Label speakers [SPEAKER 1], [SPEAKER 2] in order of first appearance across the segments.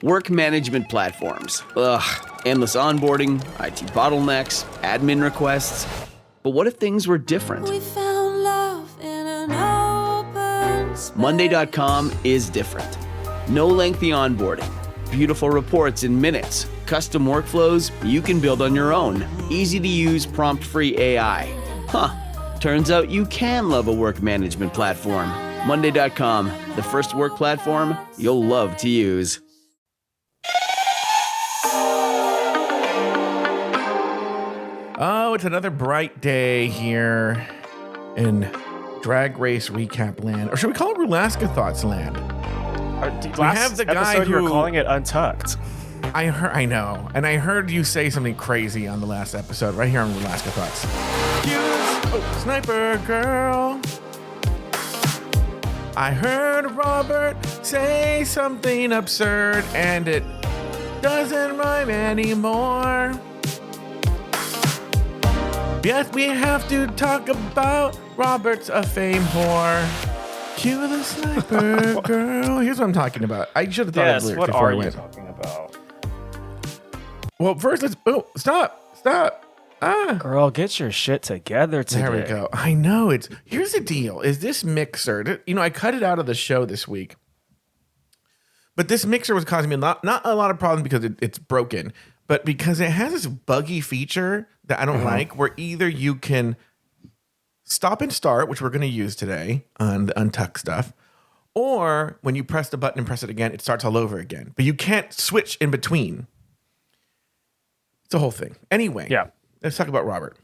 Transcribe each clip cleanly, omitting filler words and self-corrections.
[SPEAKER 1] Work management platforms. Ugh, endless onboarding, IT bottlenecks, admin requests. But what if things were different?
[SPEAKER 2] We found love in an open space.
[SPEAKER 1] Monday.com is different. No lengthy onboarding, beautiful reports in minutes, custom workflows you can build on your own, easy to use prompt-free AI. Huh, turns out you can love a work management platform. Monday.com, the first work platform you'll love to use.
[SPEAKER 3] Oh, it's another bright day here in Drag Race Recap Land. Or should we call it Rulaskathoughts Land?
[SPEAKER 4] Last
[SPEAKER 3] have the guy
[SPEAKER 4] episode you
[SPEAKER 3] who-
[SPEAKER 4] were calling it Untucked.
[SPEAKER 3] I know. And I heard you say something crazy on the last episode right here on Rulaskathoughts. Oh, Sniper Girl. I heard Robert say something absurd and it doesn't rhyme anymore. Yes, we have to talk about Robert's a fame whore. Cue the Sniper Girl. Here's what I'm talking about. I should have thought of
[SPEAKER 4] Yes,
[SPEAKER 3] the lyrics
[SPEAKER 4] what
[SPEAKER 3] before
[SPEAKER 4] are
[SPEAKER 3] I
[SPEAKER 4] you
[SPEAKER 3] went.
[SPEAKER 4] talking about?
[SPEAKER 3] Well, first let's... Oh, stop.
[SPEAKER 4] Girl, get your shit together today.
[SPEAKER 3] There we go. I know it's... Here's the deal. Is this mixer... You know, I cut it out of the show this week. But this mixer was causing me not a lot of problems because it's broken, but because it has this buggy feature that I don't like, where either you can stop and start, which we're going to use today on the Untuck stuff, or when you press the button and press it again, it starts all over again. But you can't switch in between. It's a whole thing. Anyway,
[SPEAKER 4] Yeah.
[SPEAKER 3] let's talk about Robert.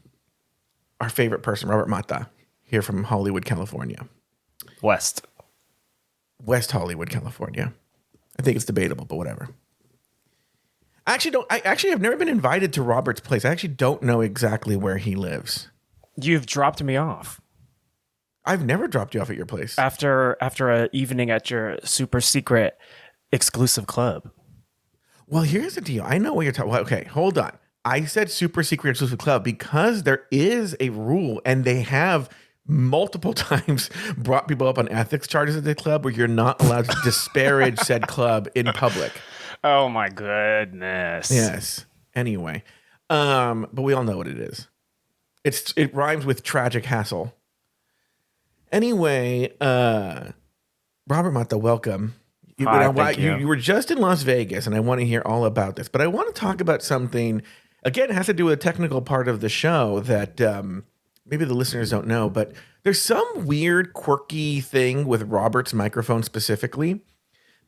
[SPEAKER 3] Our favorite person, Robert Mata, here from Hollywood, California.
[SPEAKER 4] West
[SPEAKER 3] Hollywood, California. I think it's debatable, but whatever. I actually have never been invited to Robert's place. I actually don't know exactly where he lives.
[SPEAKER 4] You've dropped me off
[SPEAKER 3] I've never dropped you off at your place.
[SPEAKER 4] after an evening at your super secret exclusive club.
[SPEAKER 3] Well, here's the deal. I know what you're talking about. Okay, hold on. I said super secret exclusive club because there is a rule, and they have multiple times brought people up on ethics charges at the club where you're not allowed to disparage said club in public.
[SPEAKER 4] Oh my goodness.
[SPEAKER 3] Yes. Anyway, but we all know what it is. It rhymes with tragic hassle. Anyway, Robert Mata, welcome.
[SPEAKER 4] Thank you.
[SPEAKER 3] You were just in Las Vegas, and I want to hear all about this. But I want to talk about something. Again, it has to do with a technical part of the show that maybe the listeners don't know. But there's some weird, quirky thing with Robert's microphone specifically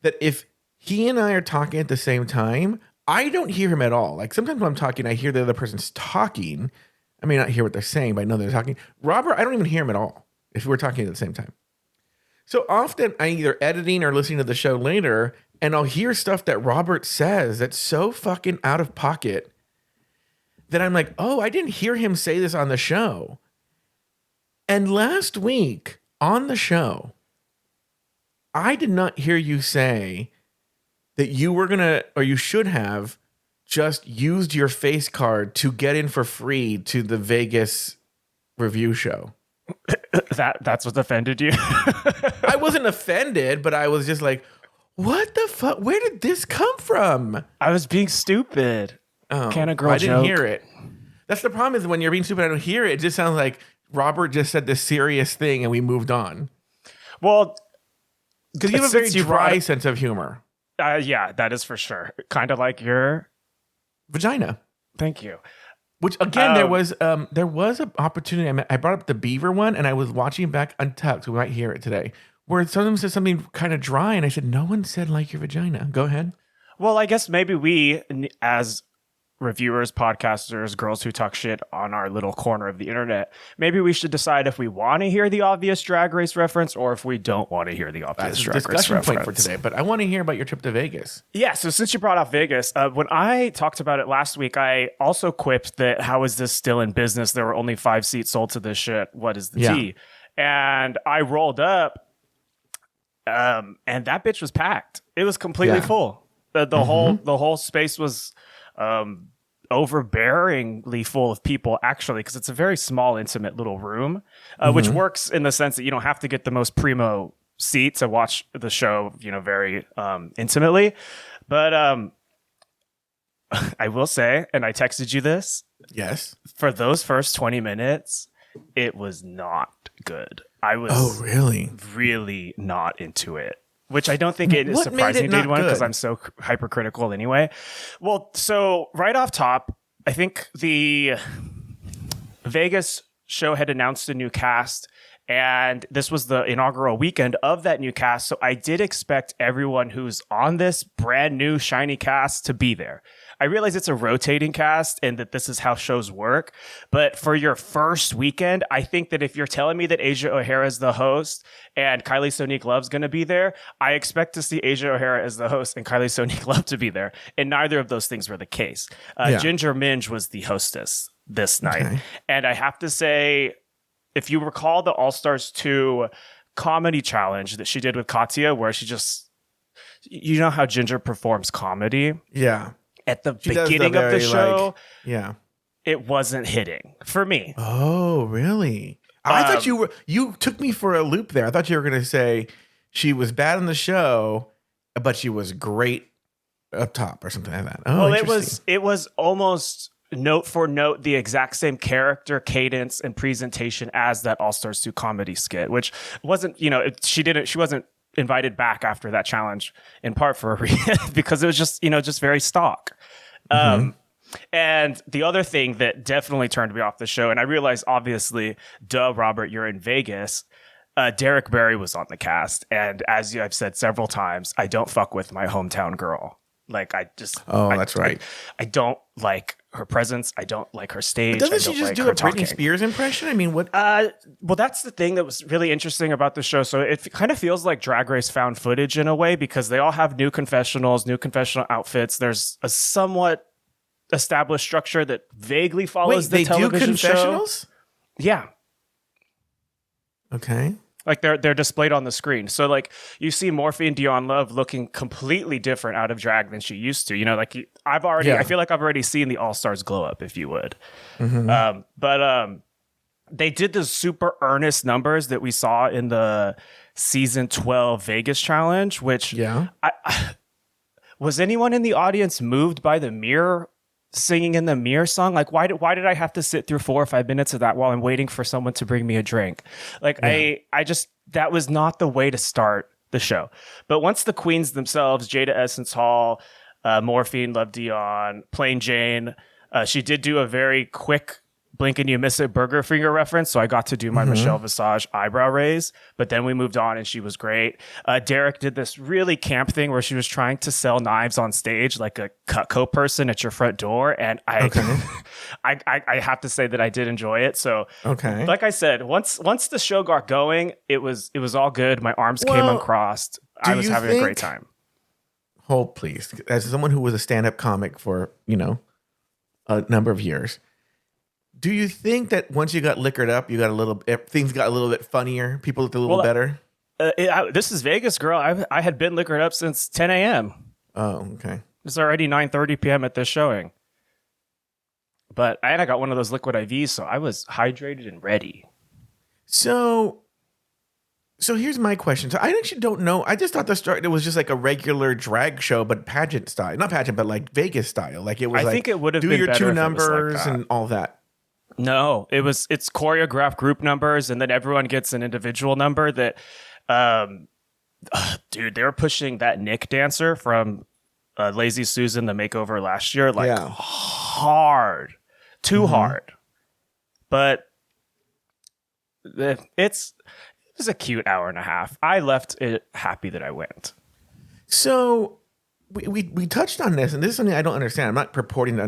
[SPEAKER 3] that if he and I are talking at the same time, I don't hear him at all. Like sometimes when I'm talking, I hear the other person's talking. I may not hear what they're saying, but I know they're talking. Robert, I don't even hear him at all if we're talking at the same time. So often I'm either editing or listening to the show later, and I'll hear stuff that Robert says that's so fucking out of pocket that I'm like, oh, I didn't hear him say this on the show. And last week on the show, I did not hear you say that you were going to, or you should have, just used your face card to get in for free to the Vegas review show.
[SPEAKER 4] That's what offended you?
[SPEAKER 3] I wasn't offended, but I was just like, what the fuck? Where did this come from?
[SPEAKER 4] I was being stupid.
[SPEAKER 3] Oh,
[SPEAKER 4] Can a girl
[SPEAKER 3] I didn't
[SPEAKER 4] joke?
[SPEAKER 3] hear it. That's the problem is when you're being stupid, I don't hear it. It just sounds like Robert just said this serious thing and we moved on.
[SPEAKER 4] Well,
[SPEAKER 3] Because you have a very
[SPEAKER 4] since you
[SPEAKER 3] dry
[SPEAKER 4] brought-
[SPEAKER 3] sense of humor.
[SPEAKER 4] yeah, that is for sure. Kind of like your...
[SPEAKER 3] Vagina.
[SPEAKER 4] Thank you.
[SPEAKER 3] Which again, there was an opportunity. I brought up the beaver one, and I was watching back Untucked, so we might hear it today, where someone said something kind of dry, and I said, "No one said like your vagina." Go ahead.
[SPEAKER 4] Well, I guess maybe we, as reviewers, podcasters, girls who talk shit on our little corner of the internet, maybe we should decide if we want to hear the obvious Drag Race reference or if we don't want to hear the obvious
[SPEAKER 3] That's a
[SPEAKER 4] Drag Race
[SPEAKER 3] discussion
[SPEAKER 4] reference.
[SPEAKER 3] point for today. But I want to hear about your trip to Vegas.
[SPEAKER 4] Yeah, so since you brought up Vegas, when I talked about it last week, I also quipped that how is this still in business? There were only 5 seats sold to this shit. What is the tea? And I rolled up, and that bitch was packed. It was completely full. The whole space was overbearingly full of people, actually, because it's a very small, intimate little room, which works in the sense that you don't have to get the most primo seat to watch the show, very intimately. But I will say, and I texted you this,
[SPEAKER 3] Yes.
[SPEAKER 4] for those first 20 minutes, it was not good. I was
[SPEAKER 3] really?
[SPEAKER 4] really not into it, which I don't think it is
[SPEAKER 3] What made
[SPEAKER 4] surprising
[SPEAKER 3] it
[SPEAKER 4] to
[SPEAKER 3] not
[SPEAKER 4] anyone because
[SPEAKER 3] good?
[SPEAKER 4] I'm so hypercritical anyway. Well, so right off top, I think the Vegas show had announced a new cast, and this was the inaugural weekend of that new cast. So I did expect everyone who's on this brand new shiny cast to be there. I realize it's a rotating cast and that this is how shows work. But for your first weekend, I think that if you're telling me that Asia O'Hara is the host and Kylie Sonique Love's going to be there, I expect to see Asia O'Hara as the host and Kylie Sonique Love to be there. And neither of those things were the case. Ginger Minge was the hostess this night.
[SPEAKER 3] Okay.
[SPEAKER 4] And I have to say, if you recall the All-Stars 2 comedy challenge that she did with Katya, where she just, you know how Ginger performs comedy?
[SPEAKER 3] Yeah.
[SPEAKER 4] At the
[SPEAKER 3] She does
[SPEAKER 4] beginning of the
[SPEAKER 3] very,
[SPEAKER 4] show,
[SPEAKER 3] yeah.
[SPEAKER 4] it wasn't hitting for me.
[SPEAKER 3] Oh, really? I thought you took me for a loop there. I thought you were going to say she was bad on the show, but she was great up top or something like that. Oh,
[SPEAKER 4] Well,
[SPEAKER 3] interesting.
[SPEAKER 4] it was almost note for note the exact same character, cadence, and presentation as that All Stars 2 comedy skit, which wasn't, she wasn't invited back after that challenge in part for a reason because it was just very stock. And the other thing that definitely turned me off the show, and I realized obviously, Robert, you're in Vegas. Derek Barry was on the cast, and as I've said several times, I don't fuck with my hometown girl. Like
[SPEAKER 3] That's right.
[SPEAKER 4] I don't like her presence. I don't like her stage.
[SPEAKER 3] Doesn't
[SPEAKER 4] I
[SPEAKER 3] she
[SPEAKER 4] don't
[SPEAKER 3] just
[SPEAKER 4] like
[SPEAKER 3] do
[SPEAKER 4] her
[SPEAKER 3] a Britney
[SPEAKER 4] talking.
[SPEAKER 3] Spears impression? I mean, what?
[SPEAKER 4] Well, that's the thing that was really interesting about the show. So it kind of feels like Drag Race found footage in a way because they all have new confessional outfits. There's a somewhat established structure that vaguely follows the television show.
[SPEAKER 3] confessionals?
[SPEAKER 4] Yeah.
[SPEAKER 3] Okay.
[SPEAKER 4] Like they're displayed on the screen. So like you see Morphe and Dionne Love looking completely different out of drag than she used to. I feel like I've already seen the All-Stars glow up, if you would. But they did the super earnest numbers that we saw in the season 12 Vegas challenge, which was anyone in the audience moved by the mirror singing in the mirror song? Like why did I have to sit through 4 or 5 minutes of that while I'm waiting for someone to bring me a drink? Like I just, that was not the way to start the show. But once the queens themselves, Jada Essence Hall, Morphine, Love Dion, Plain Jane, she did do a very quick blink and you miss it burger finger reference, so I got to do my Michelle Visage eyebrow raise, but then we moved on and she was great. Derek did this really camp thing where she was trying to sell knives on stage like a Cutco person at your front door, and I have to say that I did enjoy it. So like I said, once the show got going, it was all good. My arms came uncrossed. I was having a great time.
[SPEAKER 3] Hold please. As someone who was a stand-up comic for, a number of years, do you think that once you got liquored up, things got a little bit funnier? People looked a little better?
[SPEAKER 4] This is Vegas, girl. I had been liquored up since 10 a.m.
[SPEAKER 3] Oh, okay.
[SPEAKER 4] It's already 9:30 p.m. at this showing. But I got one of those liquid IVs, so I was hydrated and ready.
[SPEAKER 3] So here's my question. So I actually don't know. I just thought it was just like a regular drag show, but pageant style. Not pageant, but like Vegas style. Like it was
[SPEAKER 4] I think it would have
[SPEAKER 3] do
[SPEAKER 4] been
[SPEAKER 3] your
[SPEAKER 4] better
[SPEAKER 3] 2
[SPEAKER 4] if it was like
[SPEAKER 3] numbers
[SPEAKER 4] that.
[SPEAKER 3] and all that.
[SPEAKER 4] No, it's choreographed group numbers, and then everyone gets an individual number that, dude, they were pushing that Nick dancer from Lazy Susan, the makeover last year, hard, too hard. But it was a cute hour and a half. I left it happy that I went.
[SPEAKER 3] So we touched on this, and this is something I don't understand. I'm not purporting to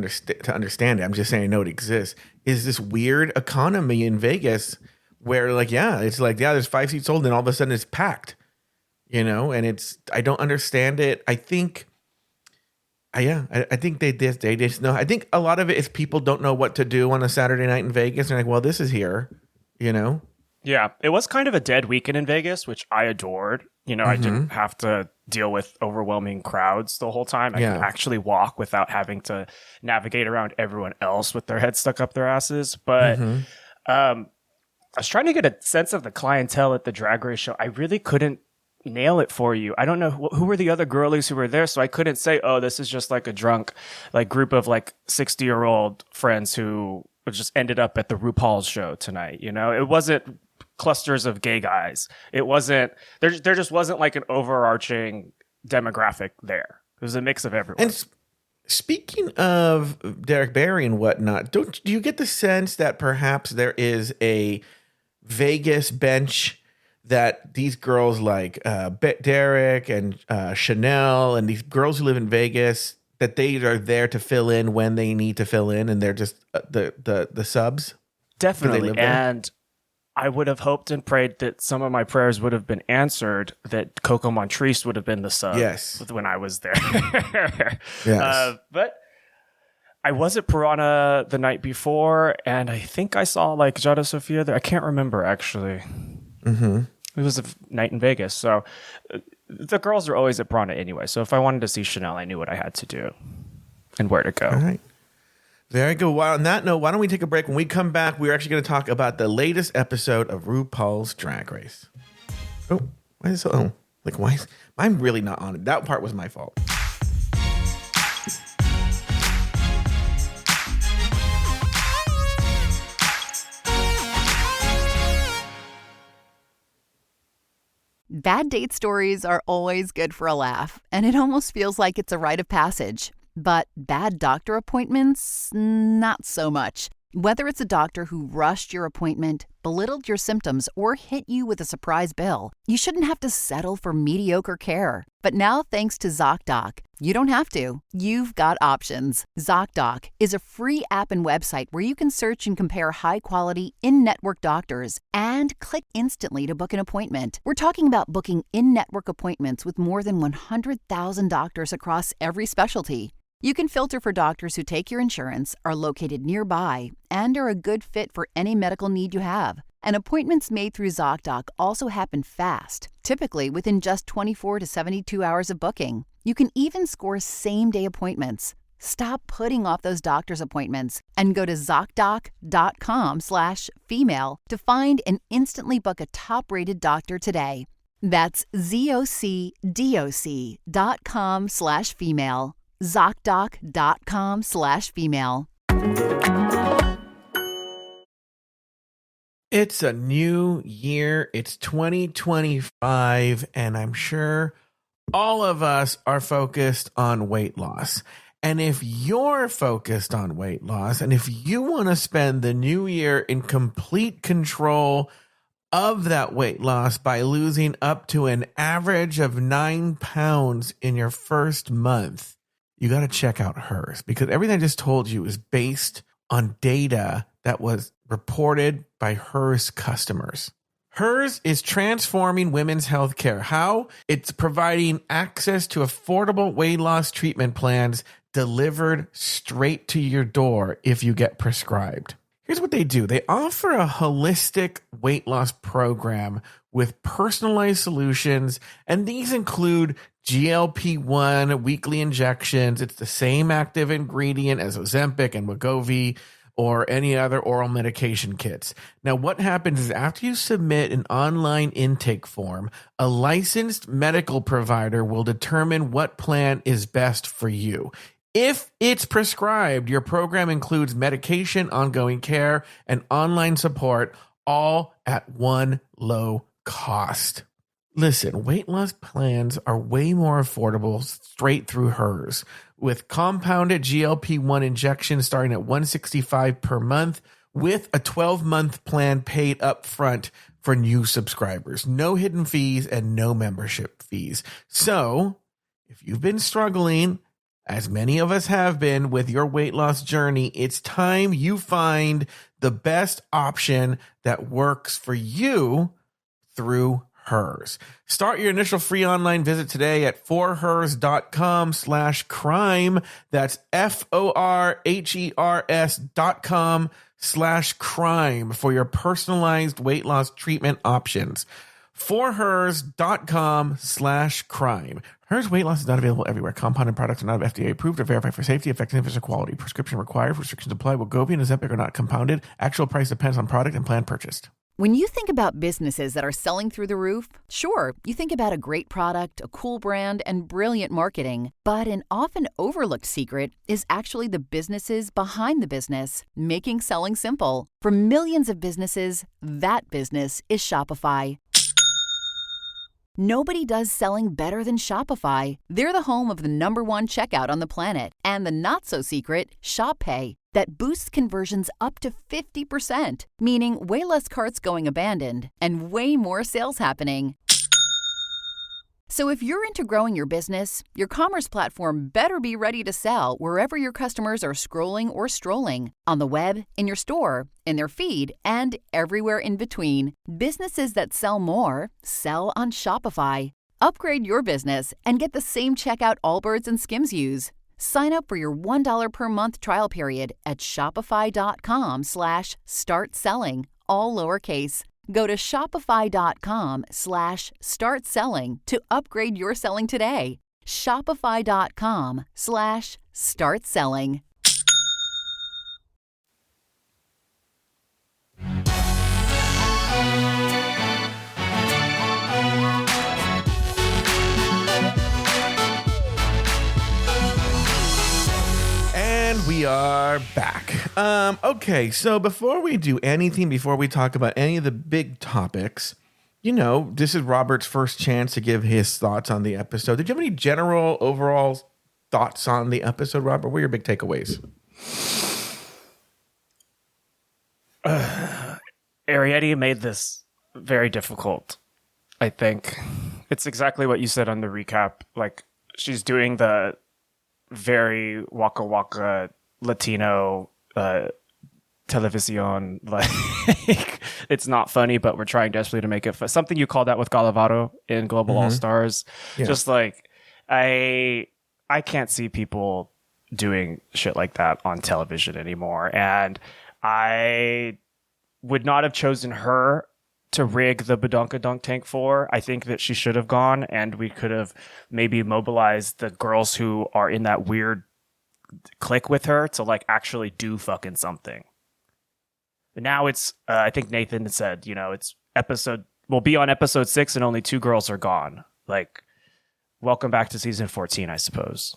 [SPEAKER 3] understand it. I'm just saying I know it exists. Is this weird economy in Vegas where there's 5 seats sold and all of a sudden it's packed, and I don't understand it. I think, I think they just know. I think a lot of it is people don't know what to do on a Saturday night in Vegas. They're like, well, this is here,
[SPEAKER 4] Yeah, it was kind of a dead weekend in Vegas, which I adored. I didn't have to deal with overwhelming crowds the whole time. I could actually walk without having to navigate around everyone else with their heads stuck up their asses. But I was trying to get a sense of the clientele at the Drag Race show. I really couldn't nail it for you. I don't know who were the other girlies who were there, so I couldn't say, oh, this is just like a drunk like group of like 60-year-old friends who just ended up at the RuPaul's show tonight. You know, it wasn't clusters of gay guys. It wasn't there just wasn't like an overarching demographic there. It was a mix of everyone.
[SPEAKER 3] And speaking of Derek Barry and whatnot, do you get the sense that perhaps there is a Vegas bench that these girls like Derek and Chanel and these girls who live in Vegas, that they are there to fill in when they need to fill in, and they're just the subs?
[SPEAKER 4] Definitely. And I would have hoped and prayed that some of my prayers would have been answered, that Coco Montrese would have been the sub when I was there.
[SPEAKER 3] Yes.
[SPEAKER 4] But I was at Piranha the night before, and I think I saw like Jada Sophia there. I can't remember, actually.
[SPEAKER 3] Mm-hmm.
[SPEAKER 4] It was a night in Vegas. So the girls are always at Piranha anyway. So if I wanted to see Chanel, I knew what I had to do and where to go.
[SPEAKER 3] All right. Very good. Well, on that note, why don't we take a break? When we come back, we're actually going to talk about the latest episode of RuPaul's Drag Race. Oh, why is it? Oh, like why? I'm really not on it. That part was my fault.
[SPEAKER 5] Bad date stories are always good for a laugh, and it almost feels like it's a rite of passage. But bad doctor appointments, not so much. Whether it's a doctor who rushed your appointment, belittled your symptoms, or hit you with a surprise bill, you shouldn't have to settle for mediocre care. But now, thanks to ZocDoc, you don't have to. You've got options. ZocDoc is a free app and website where you can search and compare high-quality, in-network doctors and click instantly to book an appointment. We're talking about booking in-network appointments with more than 100,000 doctors across every specialty. You can filter for doctors who take your insurance, are located nearby, and are a good fit for any medical need you have. And appointments made through ZocDoc also happen fast, typically within just 24 to 72 hours of booking. You can even score same-day appointments. Stop putting off those doctor's appointments and go to ZocDoc.com/female to find and instantly book a top-rated doctor today. That's ZocDoc.com/female. ZocDoc.com/female.
[SPEAKER 3] It's a new year. It's 2025, and I'm sure all of us are focused on weight loss. And if you're focused on weight loss, and if you want to spend the new year in complete control of that weight loss by losing up to an average of 9 pounds in your first month, you got to check out Hers, because everything I just told you is based on data that was reported by Hers customers. Hers is transforming women's healthcare. How? It's providing access to affordable weight loss treatment plans delivered straight to your door if you get prescribed. Here's what they do. They offer a holistic weight loss program with personalized solutions, and these include GLP-1 weekly injections. It's the same active ingredient as Ozempic and Wegovy or any other oral medication kits. Now, what happens is after you submit an online intake form, a licensed medical provider will determine what plan is best for you. If it's prescribed, your program includes medication, ongoing care, and online support, all at one low cost. Listen, weight loss plans are way more affordable straight through Hers, with compounded GLP-1 injections starting at $165 per month, with a 12-month plan paid up front for new subscribers. No hidden fees and no membership fees. So, if you've been struggling, as many of us have been, with your weight loss journey, it's time you find the best option that works for you through Hers. Start your initial free online visit today at forhers.com/crime. That's forhers.com/crime for your personalized weight loss treatment options. forhers.com/crime. Hers weight loss is not available everywhere. Compounded products are not FDA approved or verified for safety, effectiveness, or quality. Prescription required. Restrictions apply. Wegovy and Ozempic are not compounded. Actual price depends on product and plan purchased.
[SPEAKER 5] When you think about businesses that are selling through the roof, sure, you think about a great product, a cool brand, and brilliant marketing. But an often overlooked secret is actually the businesses behind the business, making selling simple. For millions of businesses, that business is Shopify. Nobody does selling better than Shopify. They're the home of the #1 checkout on the planet and the not-so-secret Shop Pay that boosts conversions up to 50%, meaning way less carts going abandoned and way more sales happening. So if you're into growing your business, your commerce platform better be ready to sell wherever your customers are scrolling or strolling, on the web, in your store, in their feed, and everywhere in between. Businesses that sell more sell on Shopify. Upgrade your business and get the same checkout Allbirds and Skims use. Sign up for your $1 per month trial period at shopify.com/start selling, all lowercase. Go to shopify.com/start selling to upgrade your selling today. Shopify.com/start selling.
[SPEAKER 3] And we are back. Okay, so before we do anything, before we talk about any of the big topics, this is Robert's first chance to give his thoughts on the episode. Did you have any general, overall thoughts on the episode, Robert? What were your big takeaways?
[SPEAKER 4] Arietti made this very difficult, I think. It's exactly what you said on the recap. Like, she's doing the very Waka Waka Latino television, like it's not funny, but we're trying desperately to make it something you called out with Galavaro in Global All Stars. Yeah. Just like I can't see people doing shit like that on television anymore, and I would not have chosen her to rig the Badunkadunk tank for. I think that she should have gone, and we could have maybe mobilized the girls who are in that weird click with her to like actually do fucking something. But now it's I think Nathan said, it's we'll be on episode 6 and only 2 girls are gone. Like, welcome back to season 14, I suppose.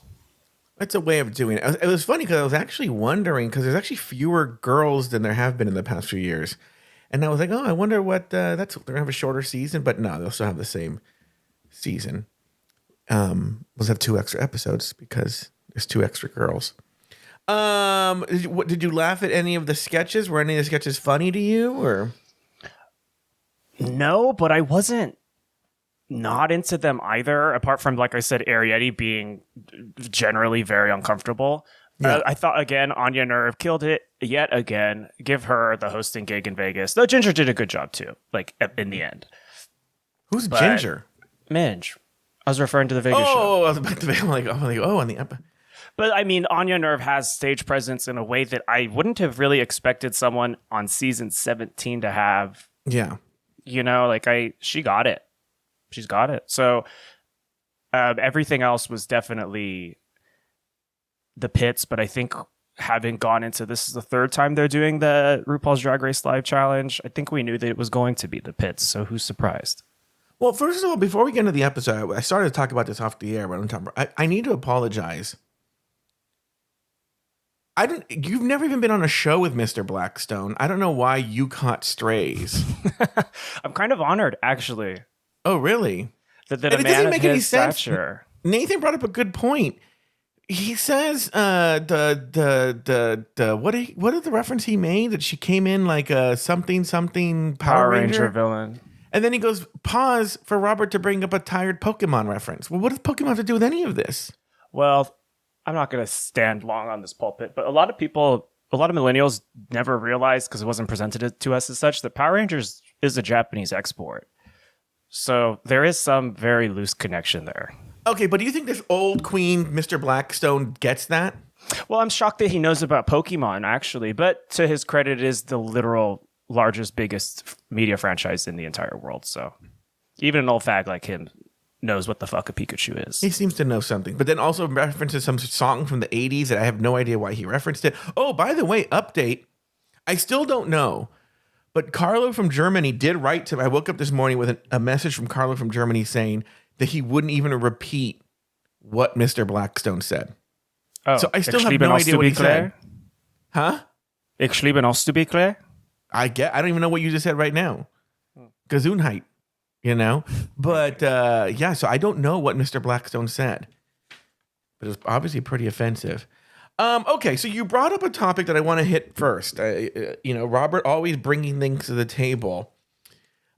[SPEAKER 3] It's a way of doing it. It was funny because I was actually wondering, because there's actually fewer girls than there have been in the past few years. And I was like, I wonder what they're going to have a shorter season, but no, they'll still have the same season. We'll have 2 extra episodes because there's 2 extra girls. Did you laugh at any of the sketches? Were any of the sketches funny to you, or?
[SPEAKER 4] No, but I wasn't not into them either, apart from, like I said, Arietti being generally very uncomfortable. Yeah. I thought, again, Anya Nerve killed it yet again. Give her the hosting gig in Vegas. Though Ginger did a good job, too, like, in the end.
[SPEAKER 3] Who's Ginger?
[SPEAKER 4] Minge. I was referring to the Vegas show.
[SPEAKER 3] Oh, I was about to be on the episode.
[SPEAKER 4] But, I mean, Anya Nerve has stage presence in a way that I wouldn't have really expected someone on season 17 to have.
[SPEAKER 3] Yeah.
[SPEAKER 4] She got it. She's got it. So, everything else was definitely the pits, but I think having gone into this is the 3rd time they're doing the RuPaul's Drag Race Live Challenge, I think we knew that it was going to be the pits, so who's surprised?
[SPEAKER 3] Well, first of all, before we get into the episode, I started to talk about this off the air, but I need to apologize. You've never even been on a show with Mr. Blackstone. I don't know why you caught strays.
[SPEAKER 4] I'm kind of honored, actually.
[SPEAKER 3] Oh, really?
[SPEAKER 4] That a man of his stature.
[SPEAKER 3] Nathan brought up a good point. He says what is the reference he made, that she came in like a something Power Ranger
[SPEAKER 4] villain.
[SPEAKER 3] And then he goes, pause for Robert to bring up a tired Pokemon reference. Well, what does Pokemon have to do with any of this?
[SPEAKER 4] Well, I'm not going to stand long on this pulpit, but a lot of millennials never realized, because it wasn't presented to us as such, that Power Rangers is a Japanese export. So there is some very loose connection there.
[SPEAKER 3] Okay, but do you think this old queen, Mr. Blackstone, gets that?
[SPEAKER 4] Well, I'm shocked that he knows about Pokemon, actually. But to his credit, it is the literal largest, biggest media franchise in the entire world. So even an old fag like him knows what the fuck a Pikachu is.
[SPEAKER 3] He seems to know something. But then also references some song from the 80s that I have no idea why he referenced it. Oh, by the way, update. I still don't know. But Carlo from Germany did write to me. I woke up this morning with a message from Carlo from Germany saying that he wouldn't even repeat what Mr. Blackstone said.
[SPEAKER 4] Oh,
[SPEAKER 3] so I still have no idea what he said. Huh?
[SPEAKER 4] Ich liebe uns to be clear.
[SPEAKER 3] I don't even know what you just said right now. Gesundheit, But yeah, so I don't know what Mr. Blackstone said. But it was obviously pretty offensive. Okay, so you brought up a topic that I want to hit first. Robert always bringing things to the table.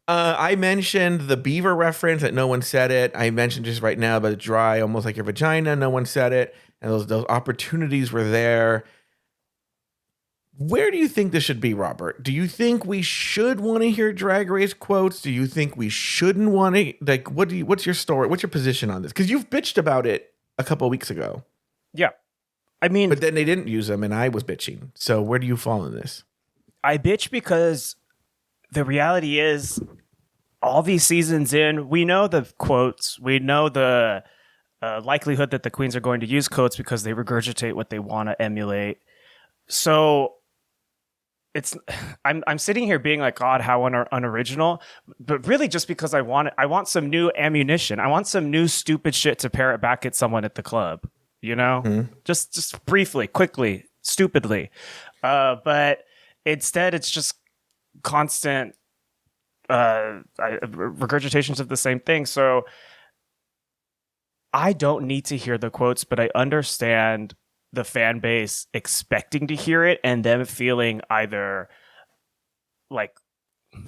[SPEAKER 3] I mentioned the beaver reference that no one said it. I mentioned just right now about dry, almost like your vagina. No one said it. And those opportunities were there. Where do you think this should be, Robert? Do you think we should want to hear Drag Race quotes? Do you think we shouldn't want to? Like, what's your story? What's your position on this? Because you've bitched about it a couple of weeks ago.
[SPEAKER 4] Yeah. I mean,
[SPEAKER 3] but then they didn't use them and I was bitching. So where do you fall in this?
[SPEAKER 4] I bitch because the reality is all these seasons in, we know the quotes, we know the likelihood that the queens are going to use quotes because they regurgitate what they want to emulate. So I'm sitting here being like, God, how unoriginal, but really just because I want some new ammunition. I want some new stupid shit to parrot back at someone at the club, just briefly, quickly, stupidly. But instead it's just constant regurgitations of the same thing. So I don't need to hear the quotes, but I understand the fan base expecting to hear it and them feeling either like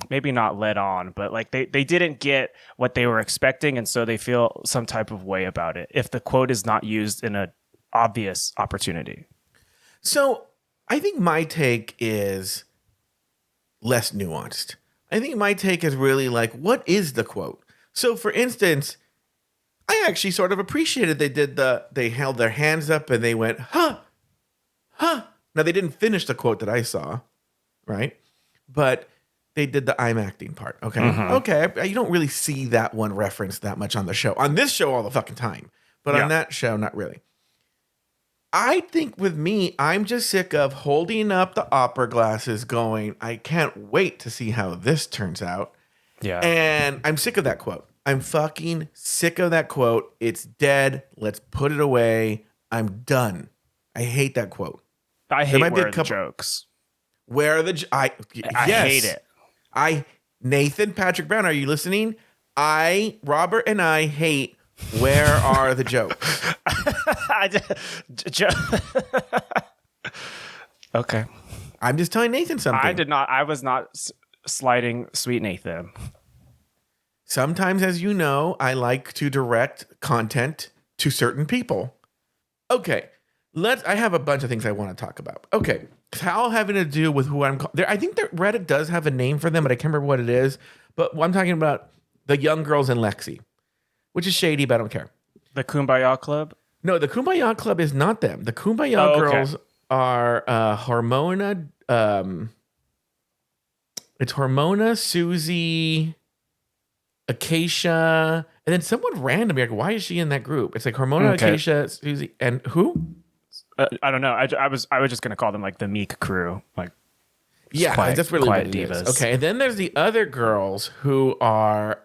[SPEAKER 4] maybe not led on, but like they didn't get what they were expecting. And so they feel some type of way about it if the quote is not used in an obvious opportunity.
[SPEAKER 3] So I think my take is less nuanced. I think my take is really like, what is the quote? So for instance, I actually sort of appreciated they held their hands up and they went, huh. Now they didn't finish the quote that I saw, right? But they did the I'm acting part. Okay. Mm-hmm. Okay. You don't really see that one referenced that much on the show. On this show all the fucking time. But on that show, not really. I think with me, I'm just sick of holding up the opera glasses going, I can't wait to see how this turns out.
[SPEAKER 4] Yeah.
[SPEAKER 3] And I'm sick of that quote. I'm fucking sick of that quote. It's dead. Let's put it away. I'm done. I hate that quote.
[SPEAKER 4] I hate where are the jokes.
[SPEAKER 3] Where are the I
[SPEAKER 4] hate it.
[SPEAKER 3] Nathan Patrick Brown, are you listening? Robert and I hate where are the jokes.
[SPEAKER 4] Okay.
[SPEAKER 3] I'm just telling Nathan something.
[SPEAKER 4] I was not sliding sweet Nathan.
[SPEAKER 3] Sometimes, as you know, I like to direct content to certain people. Okay, I have a bunch of things I want to talk about. Okay, how having to do with who I'm there. I think that Reddit does have a name for them, but I can't remember what it is. But I'm talking about the young girls in Lexi, which is shady, but I don't care.
[SPEAKER 4] The Kumbaya Club?
[SPEAKER 3] No, the Kumbaya Club is not them. The Kumbaya girls are Hormona. It's Hormona, Susie, Acacia, and then someone random. Like, why is she in that group? It's like Hormona, Acacia, Susie, and who?
[SPEAKER 4] I don't know. I was just gonna call them like the Meek crew, like
[SPEAKER 3] that's really what it
[SPEAKER 4] divas.
[SPEAKER 3] is. Okay, and then there's the other girls who are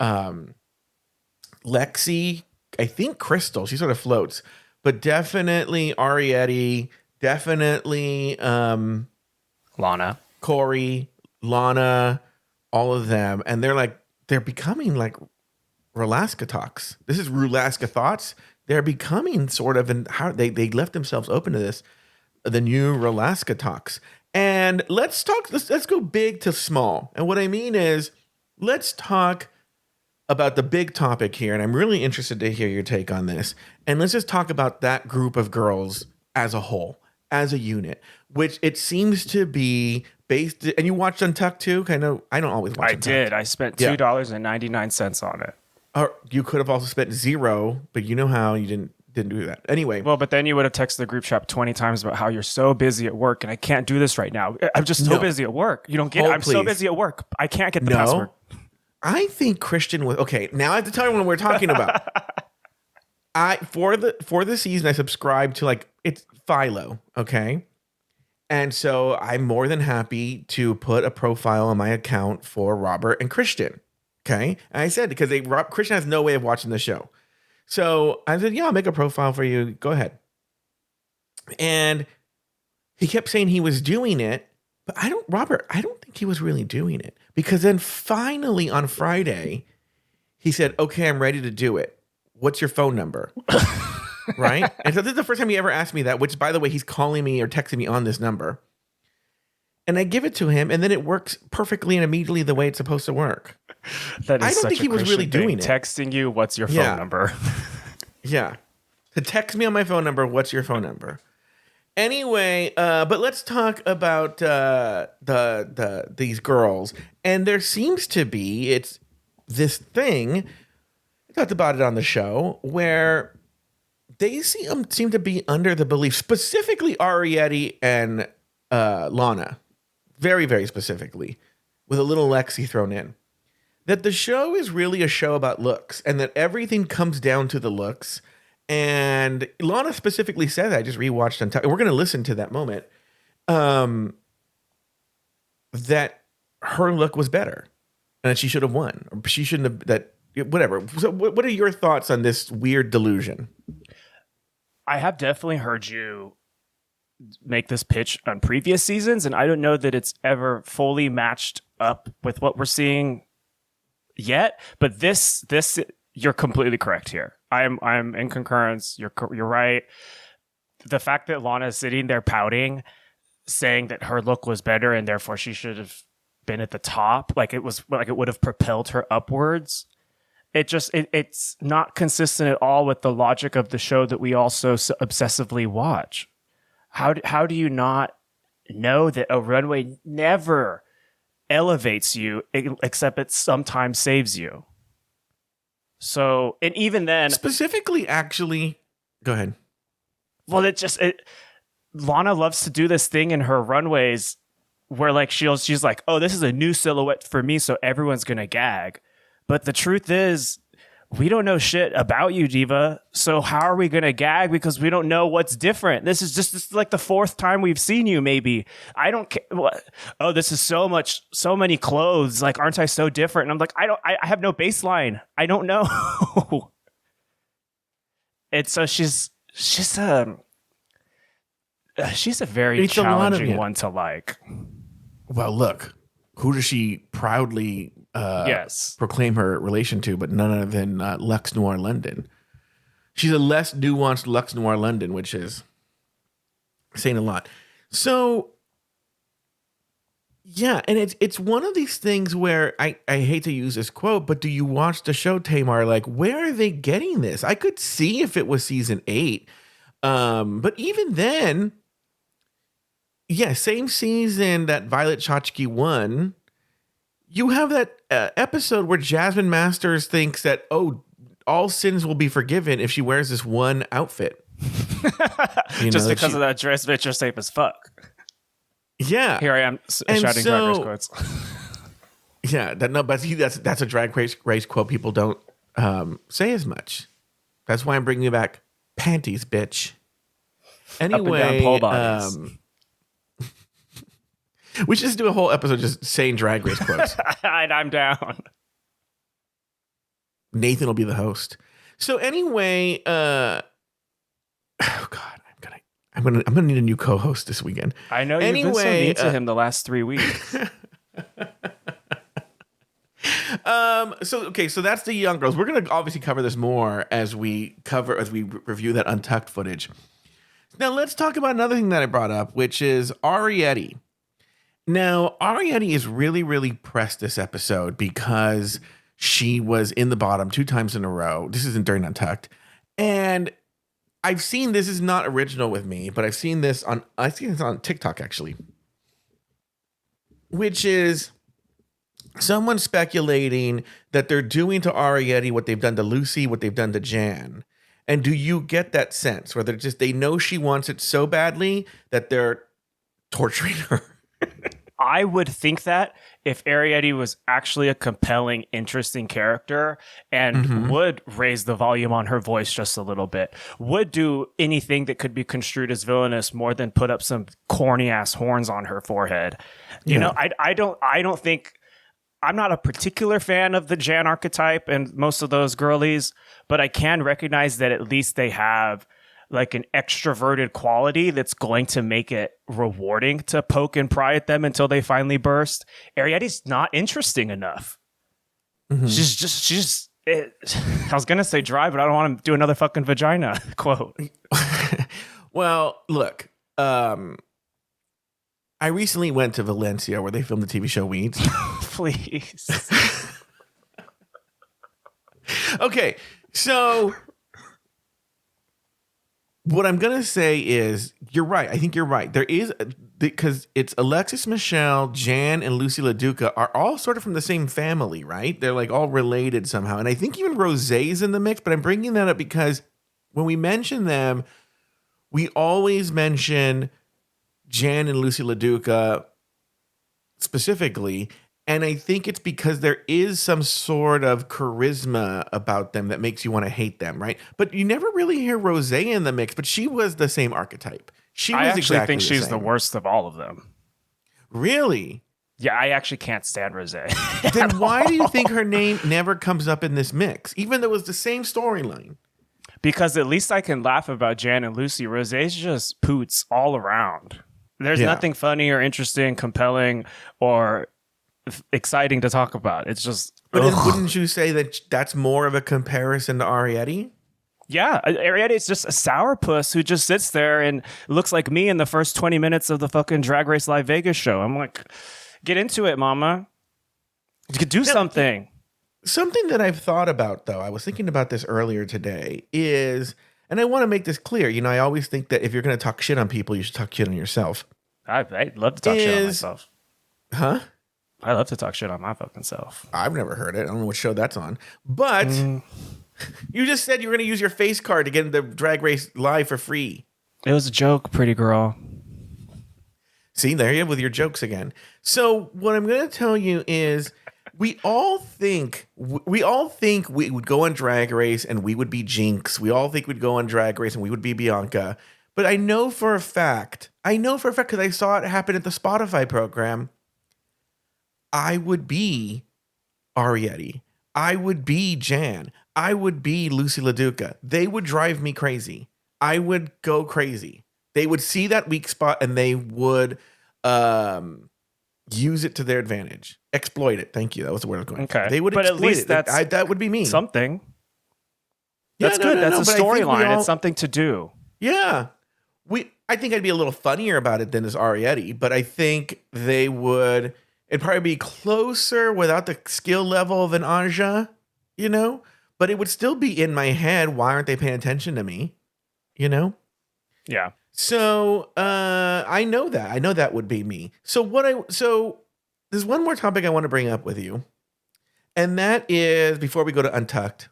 [SPEAKER 3] Lexi, I think Crystal. She sort of floats, but definitely Arietti, definitely
[SPEAKER 4] Lana,
[SPEAKER 3] Corey, Lana, all of them, and they're becoming like RulaskaThoughts. This is RulaskaThoughts. They're becoming sort of, and how they left themselves open to this, the new RulaskaThoughts. And let's go big to small. And what I mean is, let's talk about the big topic here. And I'm really interested to hear your take on this. And let's just talk about that group of girls as a whole, as a unit, which it seems to be based. And you watched Untucked too? I know I don't always watch Untucked.
[SPEAKER 4] I did. I spent $2.99 on it.
[SPEAKER 3] Or you could have also spent $0, but you know how you didn't do that. Anyway.
[SPEAKER 4] Well, but then you would have texted the group chat 20 times about how you're so busy at work and I can't do this right now. I'm just so busy at work. You don't get it. I'm so busy at work. I can't get the password.
[SPEAKER 3] I think Christian was okay. Now I have to tell you what we're talking about. For the season, I subscribed to it's Philo, okay? And so I'm more than happy to put a profile on my account for Robert and Christian. Okay. And I said, because Christian has no way of watching the show. So I said, yeah, I'll make a profile for you. Go ahead. And he kept saying he was doing it, but Robert, I don't think he was really doing it, because then finally on Friday, he said, okay, I'm ready to do it. What's your phone number? Right? And so this is the first time he ever asked me that, which, by the way, he's calling me or texting me on this number. And I give it to him, and then it works perfectly and immediately the way it's supposed to work.
[SPEAKER 4] That is
[SPEAKER 3] I don't think he was really doing it.
[SPEAKER 4] Texting you, what's your phone number?
[SPEAKER 3] Yeah. To text me on my phone number, what's your phone number? Anyway, but let's talk about these girls. And there seems to be, it's this thing, I talked about it on the show, where they seem to be under the belief, specifically Arietti and Lana, very, very specifically, with a little Lexi thrown in, that the show is really a show about looks and that everything comes down to the looks. And Lana specifically said that. I just rewatched and we're going to listen to that moment, that her look was better and that she should have won. Or she shouldn't have, that, whatever. So what are your thoughts on this weird delusion?
[SPEAKER 4] I have definitely heard you make this pitch on previous seasons, and I don't know that it's ever fully matched up with what we're seeing yet. But this you're completely correct here. I'm in concurrence. You're right. The fact that Lana is sitting there pouting, saying that her look was better and therefore she should have been at the top, like it would have propelled her upwards. It's not consistent at all with the logic of the show that we also so obsessively watch. How do you not know that a runway never elevates you, except it sometimes saves you? So, and even then,
[SPEAKER 3] specifically, actually, go ahead.
[SPEAKER 4] Well, Lana loves to do this thing in her runways where like she's like, oh, this is a new silhouette for me, so everyone's gonna gag. But the truth is, we don't know shit about you, Diva. So how are we going to gag? Because we don't know what's different. This is like the fourth time we've seen you, maybe. I don't care. Oh, this is so many clothes. Like, aren't I so different? And I'm like, I have no baseline. I don't know. It's so she's a very challenging one to like.
[SPEAKER 3] Well, look, who does she proudly proclaim her relation to, but none other than Lux Noir London. She's a less nuanced Lux Noir London, which is saying a lot. So, yeah, and it's one of these things where I hate to use this quote, but do you watch the show, Tamar? Like, where are they getting this? I could see if it was season 8, but even then, yeah, same season that Violet Chachki won. You have that episode where Jasmine Masters thinks that, oh, all sins will be forgiven if she wears this one outfit.
[SPEAKER 4] Just because of that dress, bitch, you're safe as fuck.
[SPEAKER 3] Yeah.
[SPEAKER 4] Here I am shouting Drag Race quotes.
[SPEAKER 3] Yeah, that's a Drag Race quote people don't say as much. That's why I'm bringing you back panties, bitch. Anyway,
[SPEAKER 4] up and down pole bodies.
[SPEAKER 3] We should just do a whole episode just saying Drag Race quotes.
[SPEAKER 4] I'm down.
[SPEAKER 3] Nathan will be the host. So anyway, oh God, I'm gonna need a new co-host this weekend.
[SPEAKER 4] I know you've been so mean to him the last 3 weeks.
[SPEAKER 3] So that's the young girls. We're gonna obviously cover this more as we review that Untucked footage. Now let's talk about another thing that I brought up, which is Arietti. Now, Arietti is really, really pressed this episode because she was in the bottom 2 times in a row. This isn't during Untucked. And I've seen, this is not original with me, but I've seen this on TikTok actually, which is someone speculating that they're doing to Arietti what they've done to Lucy, what they've done to Jan. And do you get that sense where they know she wants it so badly that they're torturing her?
[SPEAKER 4] I would think that if Arrietty was actually a compelling, interesting character and would raise the volume on her voice just a little bit, would do anything that could be construed as villainous more than put up some corny ass horns on her forehead. You know, I don't think, I'm not a particular fan of the Jan archetype and most of those girlies, but I can recognize that at least they have like an extroverted quality that's going to make it rewarding to poke and pry at them until they finally burst. Arrietty's not interesting enough. She's I was going to say dry, but I don't want to do another fucking vagina quote.
[SPEAKER 3] Well, look, I recently went to Valencia where they filmed the TV show Weeds.
[SPEAKER 4] Please.
[SPEAKER 3] Okay, so what I'm going to say is, you're right. I think you're right. There is, because it's Alexis Michelle, Jan, and Lucy LaDuca are all sort of from the same family, right? They're like all related somehow. And I think even Rosé's in the mix, but I'm bringing that up because when we mention them, we always mention Jan and Lucy LaDuca specifically. And I think it's because there is some sort of charisma about them that makes you want to hate them, right? But you never really hear Rosé in the mix, but she was the same archetype.
[SPEAKER 4] I actually think she's the worst of all of them.
[SPEAKER 3] Really?
[SPEAKER 4] Yeah, I actually can't stand Rosé.
[SPEAKER 3] Then why do you think her name never comes up in this mix, even though it was the same storyline?
[SPEAKER 4] Because at least I can laugh about Jan and Lucy. Rosé's just poots all around. There's nothing funny or interesting, compelling, or exciting to talk about. It's just.
[SPEAKER 3] But then wouldn't you say that that's more of a comparison to Arrietty?
[SPEAKER 4] Yeah, Arrietty is just a sourpuss who just sits there and looks like me in the first 20 minutes of the fucking Drag Race Live Vegas show. I'm like, get into it, mama. You could do something.
[SPEAKER 3] Something that I've thought about, though, I was thinking about this earlier today, is, and I want to make this clear, you know, I always think that if you're going to talk shit on people, you should talk shit on yourself.
[SPEAKER 4] I'd love to talk shit on myself.
[SPEAKER 3] Huh?
[SPEAKER 4] I love to talk shit on my fucking self.
[SPEAKER 3] I've never heard it. I don't know what show that's on. But you just said you were going to use your face card to get into Drag Race Live for free.
[SPEAKER 4] It was a joke, pretty girl.
[SPEAKER 3] See, there you are with your jokes again. So what I'm going to tell you is we all think we would go on Drag Race and we would be Jinx. We all think we'd go on Drag Race and we would be Bianca. But I know for a fact because I saw it happen at the Spotify program, I would be Arrietty. I would be Jan. I would be Lucy LaDuca. They would drive me crazy. I would go crazy. They would see that weak spot and they would use it to their advantage. Exploit it. Thank you. That was the word I was going for.
[SPEAKER 4] Okay.
[SPEAKER 3] They would
[SPEAKER 4] but
[SPEAKER 3] exploit
[SPEAKER 4] at least
[SPEAKER 3] it.
[SPEAKER 4] that
[SPEAKER 3] would be me.
[SPEAKER 4] Something.
[SPEAKER 3] Yeah,
[SPEAKER 4] That's good. That's a storyline.
[SPEAKER 3] All...
[SPEAKER 4] It's something to do.
[SPEAKER 3] Yeah. I think I'd be a little funnier about it than this Arrietty, but I think they would... It'd probably be closer without the skill level of an Aja, you know? But it would still be in my head. Why aren't they paying attention to me? You know?
[SPEAKER 4] Yeah.
[SPEAKER 3] So I know that. I know that would be me. So there's one more topic I want to bring up with you. And that is, before we go to Untucked.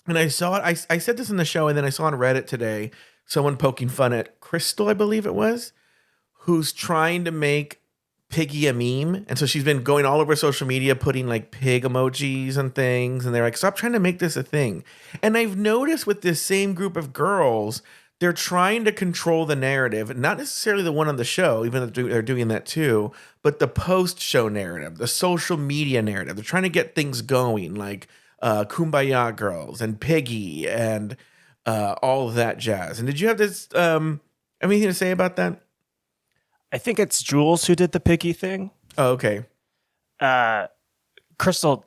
[SPEAKER 3] And I saw it. I said this in the show, and then I saw on Reddit today, someone poking fun at Crystal, I believe it was, who's trying to make Piggy a meme. And so she's been going all over social media putting like pig emojis and things, and they're like, stop trying to make this a thing. And I've noticed with this same group of girls, they're trying to control the narrative, not necessarily the one on the show, even though they're doing that too, but the post-show narrative, the social media narrative. They're trying to get things going, like Kumbaya Girls and Piggy and all of that jazz. And did you have this anything to say about that?
[SPEAKER 4] I think it's Jules who did the Piggy thing.
[SPEAKER 3] Oh, okay.
[SPEAKER 4] Crystal,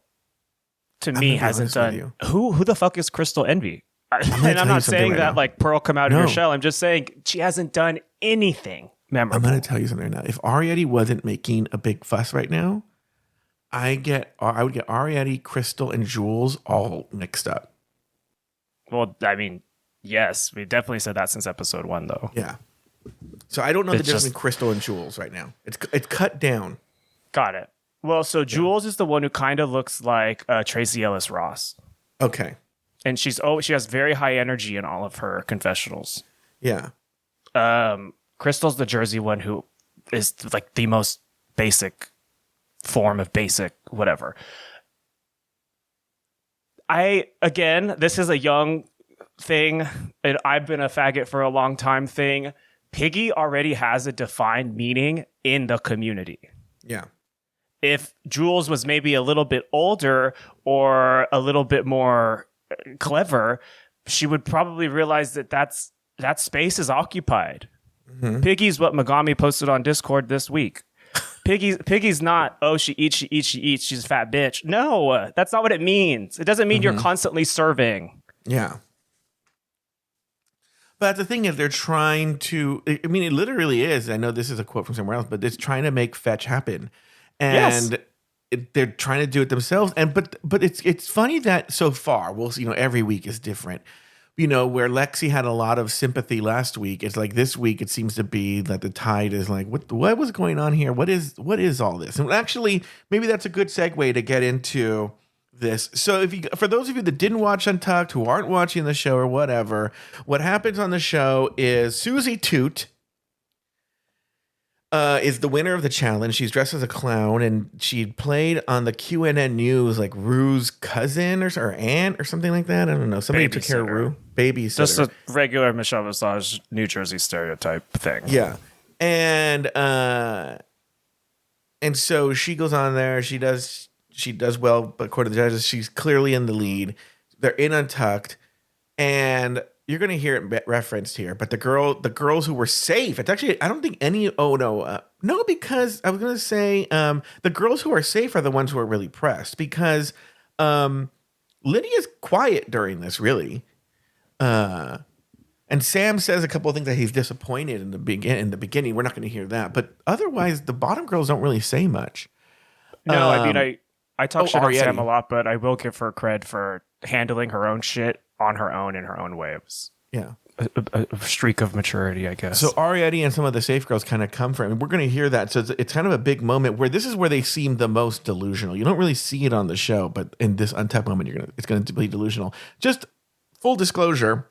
[SPEAKER 4] to me, hasn't done. Who the fuck is Crystal Envy? And I'm not saying that like Pearl come out of your shell. I'm just saying she hasn't done anything memorable.
[SPEAKER 3] I'm going to tell you something right now. If Arrietty wasn't making a big fuss right now, I would get Arrietty, Crystal, and Jules all mixed up.
[SPEAKER 4] Well, I mean, yes, we definitely said that since episode 1, though.
[SPEAKER 3] Yeah. So I don't know the difference between Crystal and Jules right now. It's cut down.
[SPEAKER 4] Got it. Well, so Jules is the one who kind of looks like Tracy Ellis Ross.
[SPEAKER 3] Okay.
[SPEAKER 4] And she has very high energy in all of her confessionals.
[SPEAKER 3] Yeah.
[SPEAKER 4] Crystal's the Jersey one who is like the most basic form of basic whatever. This is a young thing, and I've been a faggot for a long time thing. Piggy already has a defined meaning in the community.
[SPEAKER 3] Yeah.
[SPEAKER 4] If Jules was maybe a little bit older or a little bit more clever, she would probably realize that space is occupied. Mm-hmm. Piggy's what Megami posted on Discord this week. Piggy's not, oh, she eats, she's a fat bitch. No, that's not what it means. It doesn't mean you're constantly serving.
[SPEAKER 3] Yeah. But the thing is, they're trying to, I mean, it literally is. I know this is a quote from somewhere else, but it's trying to make fetch happen. And they're trying to do it themselves. And but it's funny that so far, every week is different. Where Lexi had a lot of sympathy last week, it's like this week it seems to be that the tide is like, what was going on here? What is all this? And actually, maybe that's a good segue to get into this. So for those of you that didn't watch Untucked, who aren't watching the show or whatever, what happens on the show is Susie Toot is the winner of the challenge. She's dressed as a clown, and she played on the QNN News like Rue's cousin or aunt or something like that. I don't know. Somebody took care of Rue. Babysitter.
[SPEAKER 4] Just a regular Michelle Visage New Jersey stereotype thing.
[SPEAKER 3] Yeah. And so she goes on there. She does well, but according to the judges, she's clearly in the lead. They're in Untucked, and you're going to hear it referenced here, but the girls who were safe, it's actually, I don't think any, no, because I was going to say the girls who are safe are the ones who are really pressed, because Lydia's quiet during this, really. And Sam says a couple of things that he's disappointed in the beginning. We're not going to hear that, but otherwise the bottom girls don't really say much.
[SPEAKER 4] No, I mean, I talk shit on
[SPEAKER 3] Arietti.
[SPEAKER 4] Sam a lot, but I will give her cred for handling her own shit on her own in her own way. It was a streak of maturity, I guess.
[SPEAKER 3] So Arietti and some of the safe girls kind of come from, and we're going to hear that. So it's kind of a big moment where this is where they seem the most delusional. You don't really see it on the show, but in this Untucked moment, it's going to be delusional. Just full disclosure,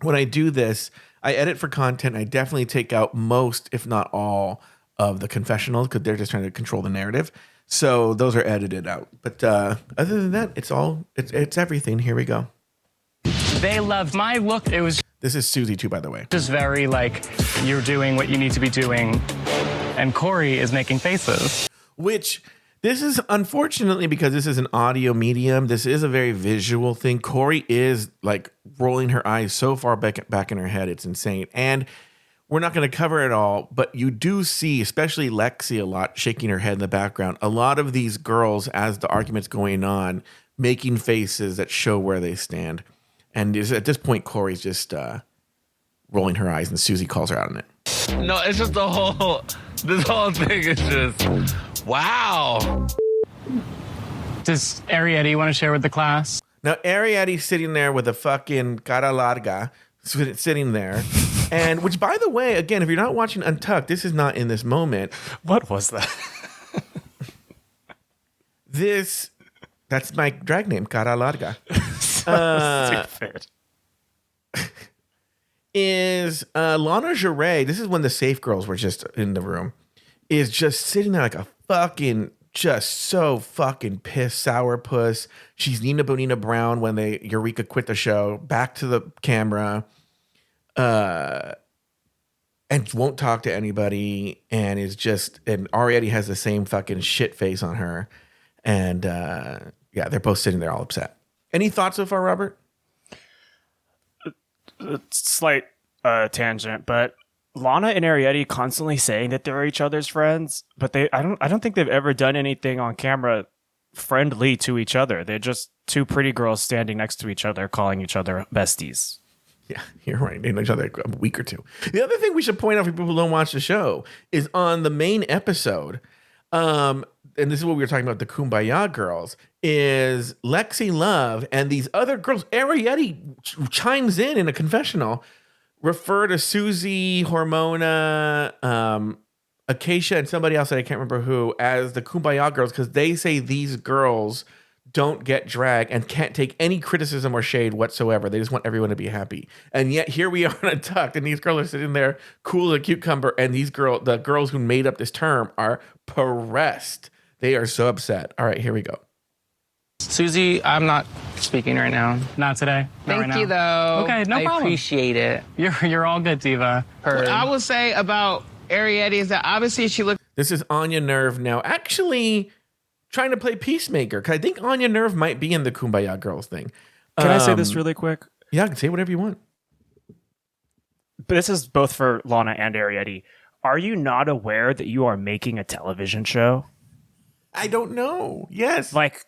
[SPEAKER 3] when I do this, I edit for content. I definitely take out most, if not all, of the confessionals because they're just trying to control the narrative. So those are edited out. But other than that, it's everything. Here we go.
[SPEAKER 6] They loved my look.
[SPEAKER 3] This is Susie too, by the way.
[SPEAKER 6] Just very like, you're doing what you need to be doing. And Corey is making faces.
[SPEAKER 3] Which, this is unfortunately, because this is an audio medium, this is a very visual thing. Corey is like rolling her eyes so far back in her head. It's insane. And we're not going to cover it all, but you do see, especially Lexi a lot, shaking her head in the background. A lot of these girls, as the argument's going on, making faces that show where they stand. And at this point, Corey's just rolling her eyes, and Susie calls her out on it.
[SPEAKER 7] No, it's just this whole thing is just, wow.
[SPEAKER 6] Does Arietti want to share with the class?
[SPEAKER 3] Now, Arietti's sitting there with a fucking cara larga, sitting there. And which, by the way, again, if you're not watching Untucked, this is not in this moment.
[SPEAKER 4] What was that?
[SPEAKER 3] That's my drag name, cara larga.
[SPEAKER 4] Stupid.
[SPEAKER 3] Is Lana Jarre, this is when the safe girls were just in the room, is just sitting there like a fucking, just so fucking pissed sourpuss. She's Nina Bonina Brown when Eureka quit the show, back to the camera, and won't talk to anybody, and Arietti has the same fucking shit face on her. And they're both sitting there all upset. Any thoughts so far, Robert?
[SPEAKER 4] Slight tangent, but Lana and Arietti constantly saying that they're each other's friends, but I don't think they've ever done anything on camera friendly to each other. They're just two pretty girls standing next to each other, calling each other besties.
[SPEAKER 3] Yeah, you're right. They know each other a week or two. The other thing we should point out for people who don't watch the show is on the main episode, and this is what we were talking about, the Kumbaya girls, is Lexi Love and these other girls. Arietti chimes in a confessional, refer to Susie, Hormona, Acacia, and somebody else that I can't remember who as the Kumbaya girls because they say these girls don't get drag and can't take any criticism or shade whatsoever. They just want everyone to be happy. And yet here we are on Untucked, and these girls are sitting there cool as a cucumber, and the girls who made up this term are pressed. They are so upset. All right, here we go.
[SPEAKER 8] Susie, I'm not speaking right now.
[SPEAKER 6] Not today. Not
[SPEAKER 8] Thank
[SPEAKER 6] right
[SPEAKER 8] you,
[SPEAKER 6] now.
[SPEAKER 8] though.
[SPEAKER 6] Okay, no
[SPEAKER 8] I
[SPEAKER 6] problem.
[SPEAKER 8] appreciate it.
[SPEAKER 6] You're all good, Diva.
[SPEAKER 8] What I will say about Arietti is that obviously she looked.
[SPEAKER 3] This is Anya Nerve now actually trying to play peacemaker, because I think Anya Nerve might be in the Kumbaya Girls thing.
[SPEAKER 4] Can I say this really quick?
[SPEAKER 3] Yeah, I can say whatever you want.
[SPEAKER 4] But this is both for Lana and Arietti. Are you not aware that you are making a television show?
[SPEAKER 3] I don't know. Yes.
[SPEAKER 4] Like,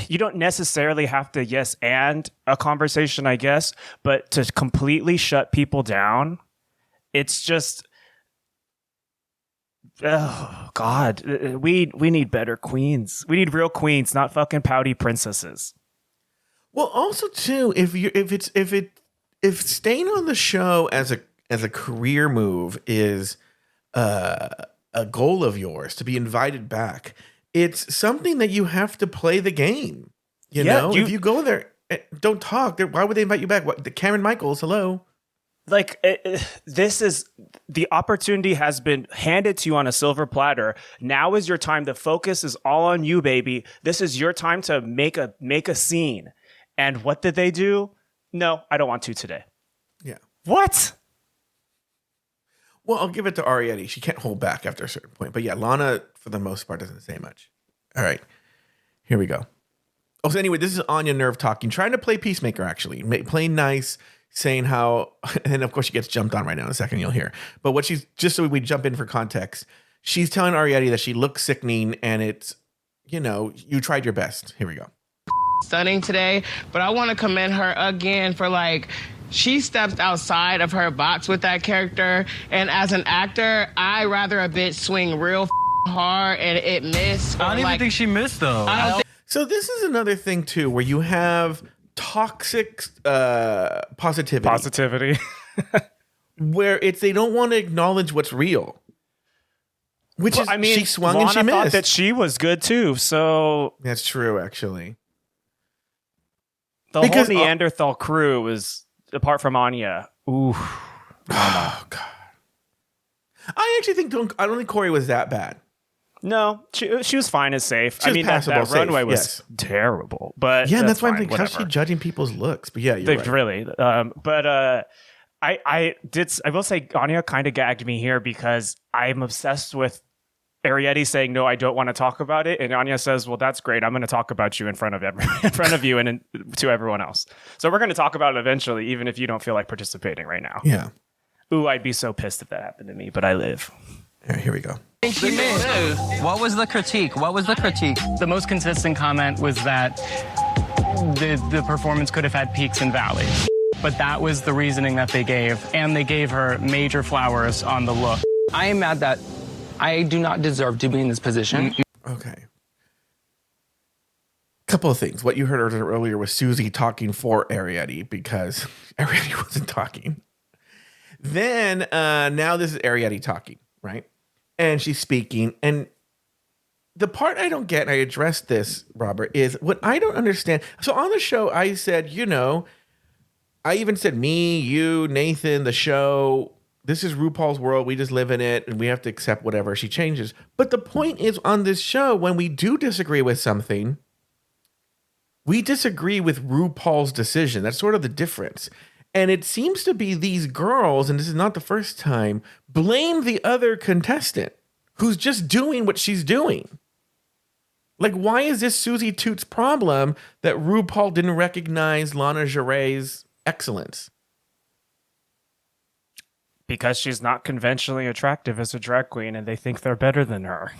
[SPEAKER 4] you don't necessarily have to yes and a conversation, I guess, but to completely shut people down, it's just, oh God, we need better queens. We need real queens, not fucking pouty princesses.
[SPEAKER 3] Well, also too, if staying on the show as a career move is a goal of yours to be invited back, it's something that you have to play the game. You know, if you go there, don't talk. Why would they invite you back? What, Cameron Michaels? Hello.
[SPEAKER 4] Like, this is, the opportunity has been handed to you on a silver platter. Now is your time. The focus is all on you, baby. This is your time to make a scene. And what did they do? No, I don't want to today.
[SPEAKER 3] Yeah.
[SPEAKER 4] What?
[SPEAKER 3] Well, I'll give it to Arietti. She can't hold back after a certain point. But yeah, Lana, for the most part, doesn't say much. All right. Here we go. Oh, so anyway, this is Anya Nerve talking, trying to play peacemaker, actually. Playing nice, saying how... And, of course, she gets jumped on right now in a second, you'll hear. But what she's... Just so we jump in for context, she's telling Arietti that she looks sickening, and it's, you know, you tried your best. Here we go.
[SPEAKER 8] Stunning today, but I want to commend her again for she steps outside of her box with that character, and as an actor, I rather a bitch swing real hard and it miss.
[SPEAKER 6] I don't even think she missed though.
[SPEAKER 3] So this is another thing too, where you have toxic positivity, where they don't want to acknowledge what's real. Which is, she swung
[SPEAKER 4] Lana
[SPEAKER 3] and she
[SPEAKER 4] thought
[SPEAKER 3] missed.
[SPEAKER 4] that she was good too, so
[SPEAKER 3] That's true, actually.
[SPEAKER 4] the whole Neanderthal crew was, apart from Anya. Ooh.
[SPEAKER 3] Oh God. I actually I don't think Corey was that bad.
[SPEAKER 4] No, she was fine as safe.
[SPEAKER 3] She was
[SPEAKER 4] I mean,
[SPEAKER 3] passable,
[SPEAKER 4] that
[SPEAKER 3] safe,
[SPEAKER 4] runway was
[SPEAKER 3] yes.
[SPEAKER 4] terrible. But
[SPEAKER 3] Yeah, and that's why I'm
[SPEAKER 4] fine,
[SPEAKER 3] thinking, how's she
[SPEAKER 4] whatever.
[SPEAKER 3] judging people's looks? But yeah, you're right.
[SPEAKER 4] Really. I will say Anya kind of gagged me here because I'm obsessed with Arietti saying, no, I don't want to talk about it. And Anya says, well, that's great. I'm going to talk about you in front of you and to everyone else. So we're going to talk about it eventually, even if you don't feel like participating right now.
[SPEAKER 3] Yeah.
[SPEAKER 4] Ooh, I'd be so pissed if that happened to me, but I live.
[SPEAKER 3] All right, here we go.
[SPEAKER 9] What was the critique?
[SPEAKER 6] The most consistent comment was that the performance could have had peaks and valleys. But that was the reasoning that they gave, and they gave her major flowers on the look.
[SPEAKER 8] I am mad that I do not deserve to be in this position.
[SPEAKER 3] Okay. Couple of things. What you heard earlier was Susie talking for Arietti because Arietti wasn't talking. Then now this is Arietti talking, right? And she's speaking. And the part I don't get, and I addressed this, Robert, is what I don't understand. So on the show, I said, I even said me, you, Nathan, the show, this is RuPaul's world. We just live in it and we have to accept whatever she changes. But the point is, on this show, when we do disagree with something, we disagree with RuPaul's decision. That's sort of the difference. And it seems to be these girls, and this is not the first time, blame the other contestant who's just doing what she's doing. Like, why is this Susie Toots' problem that RuPaul didn't recognize Lana Gervais' excellence?
[SPEAKER 4] Because she's not conventionally attractive as a drag queen, and they think they're better than her.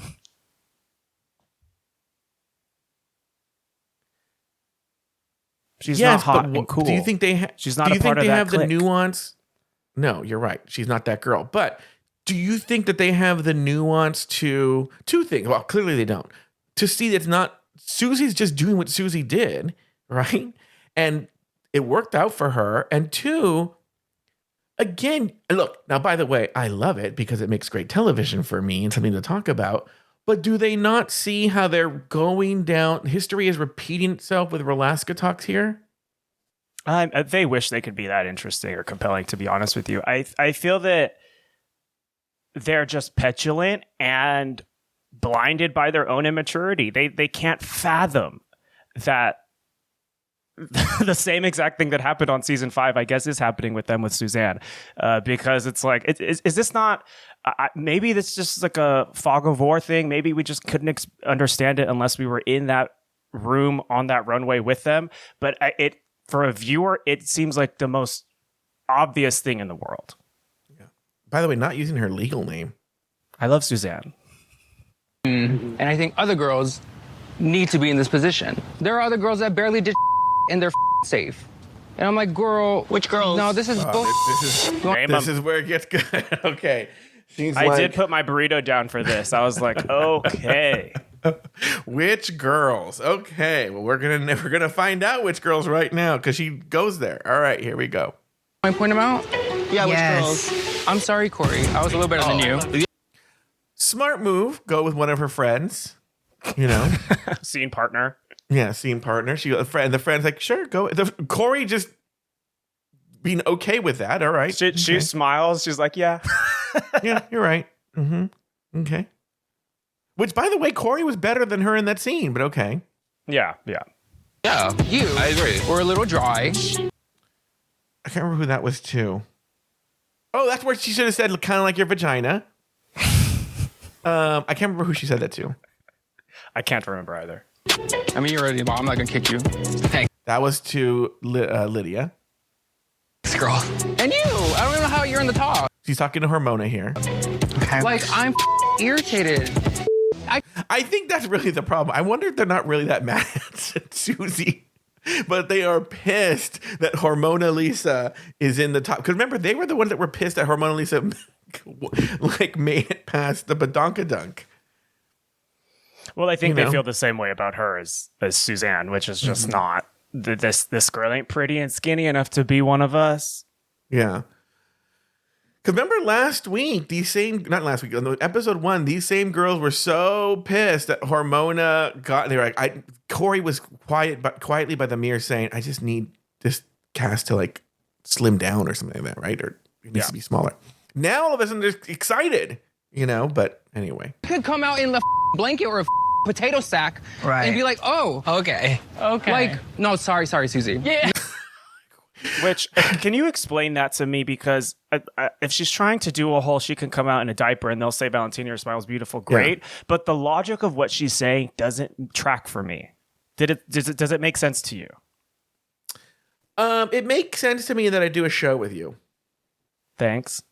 [SPEAKER 4] She's not hot and cool.
[SPEAKER 3] Do you think they
[SPEAKER 4] She's not
[SPEAKER 3] do
[SPEAKER 4] a
[SPEAKER 3] you
[SPEAKER 4] part
[SPEAKER 3] think
[SPEAKER 4] of
[SPEAKER 3] they
[SPEAKER 4] that
[SPEAKER 3] have
[SPEAKER 4] clique.
[SPEAKER 3] the nuance? No, you're right. She's not that girl. But do you think that they have the nuance to two things? Well, clearly they don't. To see that it's not Susie's just doing what Susie did, right? And it worked out for her. And two, again, look, now by the way, I love it because it makes great television for me and something to talk about. But do they not see how they're going down? History is repeating itself with RulaskaThoughts here.
[SPEAKER 4] They wish they could be that interesting or compelling, to be honest with you. I feel that they're just petulant and blinded by their own immaturity. They can't fathom that the same exact thing that happened on season 5, I guess, is happening with them with Suzanne, because it's like, is this not? Maybe this is just like a fog of war thing. Maybe we just couldn't understand it unless we were in that room on that runway with them. But for a viewer, it seems like the most obvious thing in the world.
[SPEAKER 3] Yeah. By the way, not using her legal name.
[SPEAKER 4] I love Suzanne.
[SPEAKER 9] And I think other girls need to be in this position. There are other girls that barely did and they're safe. And I'm like, girl.
[SPEAKER 8] Which girls?
[SPEAKER 9] No, this is
[SPEAKER 3] This is where it gets good. Okay.
[SPEAKER 4] I did put my burrito down for this. I was like, okay.
[SPEAKER 3] Which girls? Okay. Well, we're gonna find out which girls right now because she goes there. All right, here we go.
[SPEAKER 9] I point them out?
[SPEAKER 8] Yeah,
[SPEAKER 9] Yes.
[SPEAKER 8] which girls?
[SPEAKER 9] I'm sorry, Corey. I was a little better than you.
[SPEAKER 3] Smart move. Go with one of her friends. You know.
[SPEAKER 4] Scene partner.
[SPEAKER 3] Yeah, scene partner. She a friend. The friend's like, sure, go. Corey just being okay with that. All right.
[SPEAKER 4] She smiles. She's like, yeah.
[SPEAKER 3] Yeah, you're right. Mm-hmm. Okay. Which, by the way, Corey was better than her in that scene, but okay.
[SPEAKER 4] Yeah.
[SPEAKER 9] Yeah.
[SPEAKER 7] I agree.
[SPEAKER 9] We're a little dry.
[SPEAKER 3] I can't remember who that was too. Oh, that's where she should have said kind of like your vagina. I can't remember who she said that to.
[SPEAKER 4] I can't remember either.
[SPEAKER 9] I mean, you're already, I'm not going to kick you. Thanks,
[SPEAKER 3] That was to Lydia.
[SPEAKER 9] girl. And you. I don't know how you're in the talk.
[SPEAKER 3] She's talking to Hormona here.
[SPEAKER 9] Like, I'm irritated.
[SPEAKER 3] I think that's really the problem. I wonder if they're not really that mad at Susie, but they are pissed that Hormona Lisa is in the top. Because remember, they were the ones that were pissed that Hormona Lisa like made it past the badonkadunk.
[SPEAKER 4] Well, I think they feel the same way about her as Suzanne, which is just not. This girl ain't pretty and skinny enough to be one of us.
[SPEAKER 3] Yeah. Because remember last week, not last week, on episode 1, these same girls were so pissed that Hormona got, they were like, Corey was quietly by the mirror saying, I just need this cast to like slim down or something like that, right? Or it needs to be smaller. Now all of a sudden they're excited, but anyway.
[SPEAKER 9] You could come out in the blanket or a potato sack and be like, oh,
[SPEAKER 6] Okay.
[SPEAKER 9] like, no, sorry, Susie. Yeah.
[SPEAKER 4] Which, can you explain that to me? Because if she's trying to do a whole, she can come out in a diaper and they'll say, Valentina, your smile's beautiful. Great. Yeah. But the logic of what she's saying doesn't track for me. Does it make sense to you?
[SPEAKER 3] It makes sense to me that I do a show with you.
[SPEAKER 4] Thanks.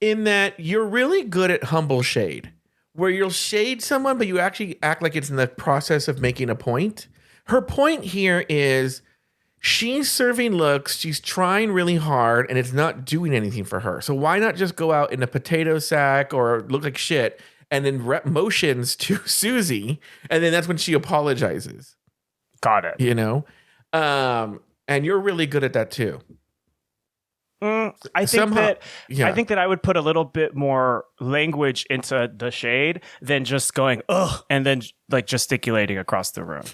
[SPEAKER 3] In that you're really good at humble shade, where you'll shade someone, but you actually act like it's in the process of making a point. Her point here is she's serving looks, she's trying really hard, and it's not doing anything for her. So why not just go out in a potato sack or look like shit and then rep motions to Susie, and then that's when she apologizes.
[SPEAKER 4] Got it.
[SPEAKER 3] And you're really good at that too.
[SPEAKER 4] I think that I would put a little bit more language into the shade than just going, ugh, and then like gesticulating across the room.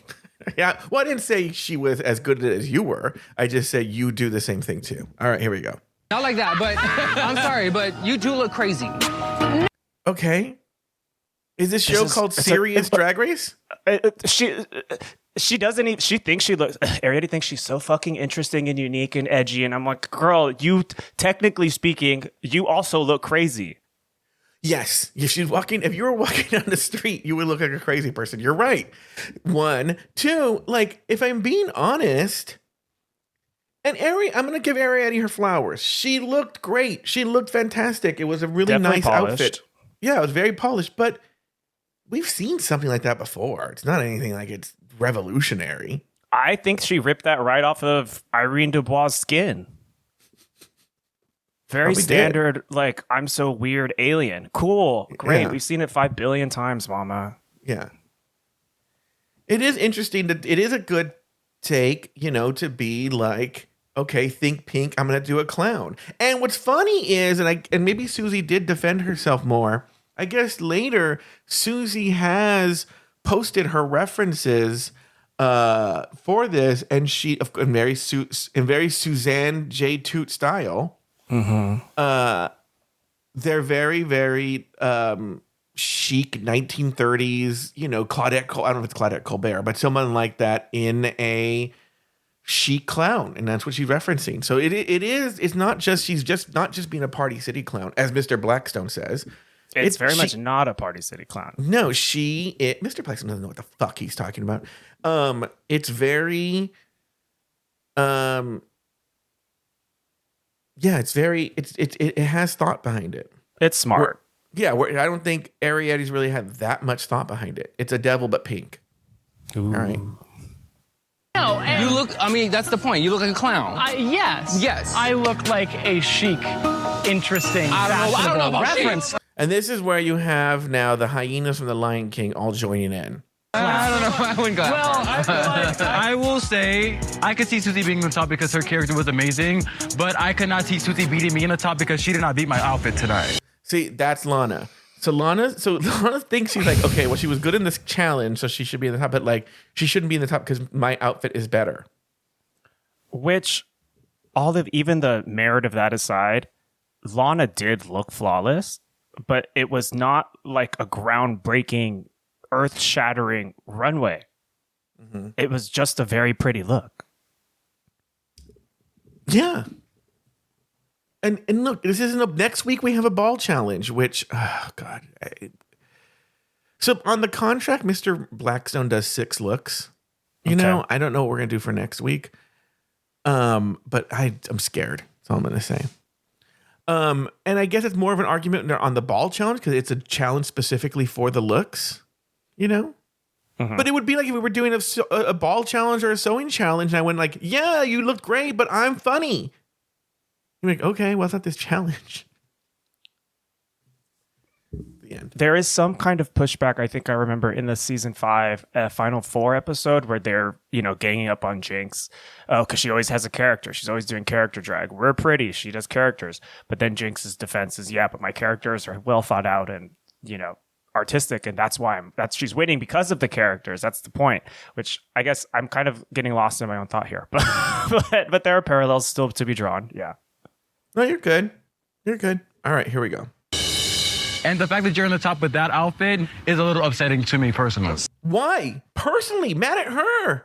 [SPEAKER 3] Yeah. Well, I didn't say she was as good as you were. I just said you do the same thing too. All right, here we go.
[SPEAKER 9] Not like that, but I'm sorry, but you do look crazy.
[SPEAKER 3] Okay. Is this show called Serious Drag Race?
[SPEAKER 4] She doesn't even, she thinks she looks, Ariadne thinks she's so fucking interesting and unique and edgy. And I'm like, girl, you, technically speaking, you also look crazy.
[SPEAKER 3] Yes. If you were walking down the street, you would look like a crazy person. You're right. 1, 2, like, if I'm being honest, and I'm going to give Ariadne her flowers. She looked great. She looked fantastic. It was a really
[SPEAKER 4] Definitely
[SPEAKER 3] nice
[SPEAKER 4] polished
[SPEAKER 3] outfit. Yeah, it was very polished, but we've seen something like that before. It's not anything like it's revolutionary.
[SPEAKER 4] I think she ripped that right off of Irene Dubois' skin. Very standard, like, I'm so weird alien. Cool. Great. Yeah. We've seen it 5 billion times, mama.
[SPEAKER 3] Yeah. It is interesting that it is a good take, to be like, okay, think pink, I'm going to do a clown. And what's funny is, and maybe Susie did defend herself more, I guess later, Susie has posted her references for this, and she, in very Suzanne J. Toot style, they're very, very chic 1930s, you know, I don't know if it's Claudette Colbert, but someone like that in a chic clown, and that's what she's referencing. So it's not just, she's just not just being a Party City clown, as Mr. Blackstone says.
[SPEAKER 4] It's very much not a Party City clown.
[SPEAKER 3] No, Mr. Blackstone doesn't know what the fuck he's talking about. It's very, yeah, it has thought behind it.
[SPEAKER 4] It's smart.
[SPEAKER 3] I don't think Ariadne's really had that much thought behind it. It's a devil but pink. Ooh. All right.
[SPEAKER 9] No, you look, I mean, that's the point. You look like a clown.
[SPEAKER 6] Yes.
[SPEAKER 9] Yes.
[SPEAKER 6] I look like a chic, interesting,
[SPEAKER 9] I don't know about
[SPEAKER 6] reference.
[SPEAKER 9] chic.
[SPEAKER 3] And this is where you have now the hyenas from the Lion King all joining in.
[SPEAKER 9] I don't know. I wouldn't go.
[SPEAKER 6] Well, I feel like
[SPEAKER 10] I will say I could see Susie being on top because her character was amazing, but I could not see Susie beating me in the top because she did not beat my outfit tonight.
[SPEAKER 3] See, that's Lana. So Lana thinks she's like, okay, well, she was good in this challenge, so she should be in the top, but like, she shouldn't be in the top because my outfit is better.
[SPEAKER 4] Which, even the merit of that aside, Lana did look flawless, but it was not like a groundbreaking, earth-shattering runway. Mm-hmm. It was just a very pretty look.
[SPEAKER 3] Yeah. And look, this isn't next week we have a ball challenge, which, oh God. So on the contract, Mr. Blackstone does 6 looks. You know, I don't know what we're going to do for next week. But I'm scared. That's all I'm going to say. And I guess it's more of an argument on the ball challenge because it's a challenge specifically for the looks, you know? Mm-hmm. But it would be like if we were doing a ball challenge or a sewing challenge and I went like, yeah, you look great, but I'm funny. You're like, okay, well, it's not this challenge. The end.
[SPEAKER 4] There is some kind of pushback, I think I remember in the season 5 Final 4 episode where they're, ganging up on Jinx. Oh, because she always has a character. She's always doing character drag. We're pretty. She does characters. But then Jinx's defense is, yeah, but my characters are well thought out and, artistic. And that's why she's winning because of the characters. That's the point, which I guess I'm kind of getting lost in my own thought here. But there are parallels still to be drawn. Yeah.
[SPEAKER 3] No, you're good. You're good. All right, here we go.
[SPEAKER 10] And the fact that you're on the top with that outfit is a little upsetting to me personally.
[SPEAKER 3] Why? Personally, mad at her.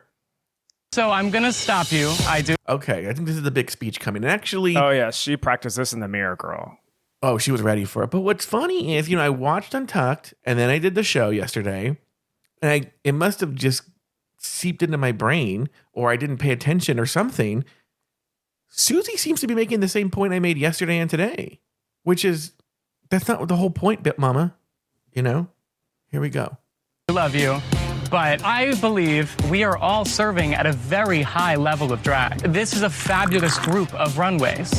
[SPEAKER 6] So I'm going to stop you. I do.
[SPEAKER 3] Okay, I think this is the big speech coming. And actually...
[SPEAKER 4] Oh, yeah, she practiced this in the mirror, girl.
[SPEAKER 3] Oh, she was ready for it. But what's funny is, I watched Untucked, and then I did the show yesterday, and it must have just seeped into my brain, or I didn't pay attention or something. Susie seems to be making the same point I made yesterday and today, which is, that's not the whole point, Bit Mama. Here we go.
[SPEAKER 6] I love you, but I believe we are all serving at a very high level of drag. This is a fabulous group of runways.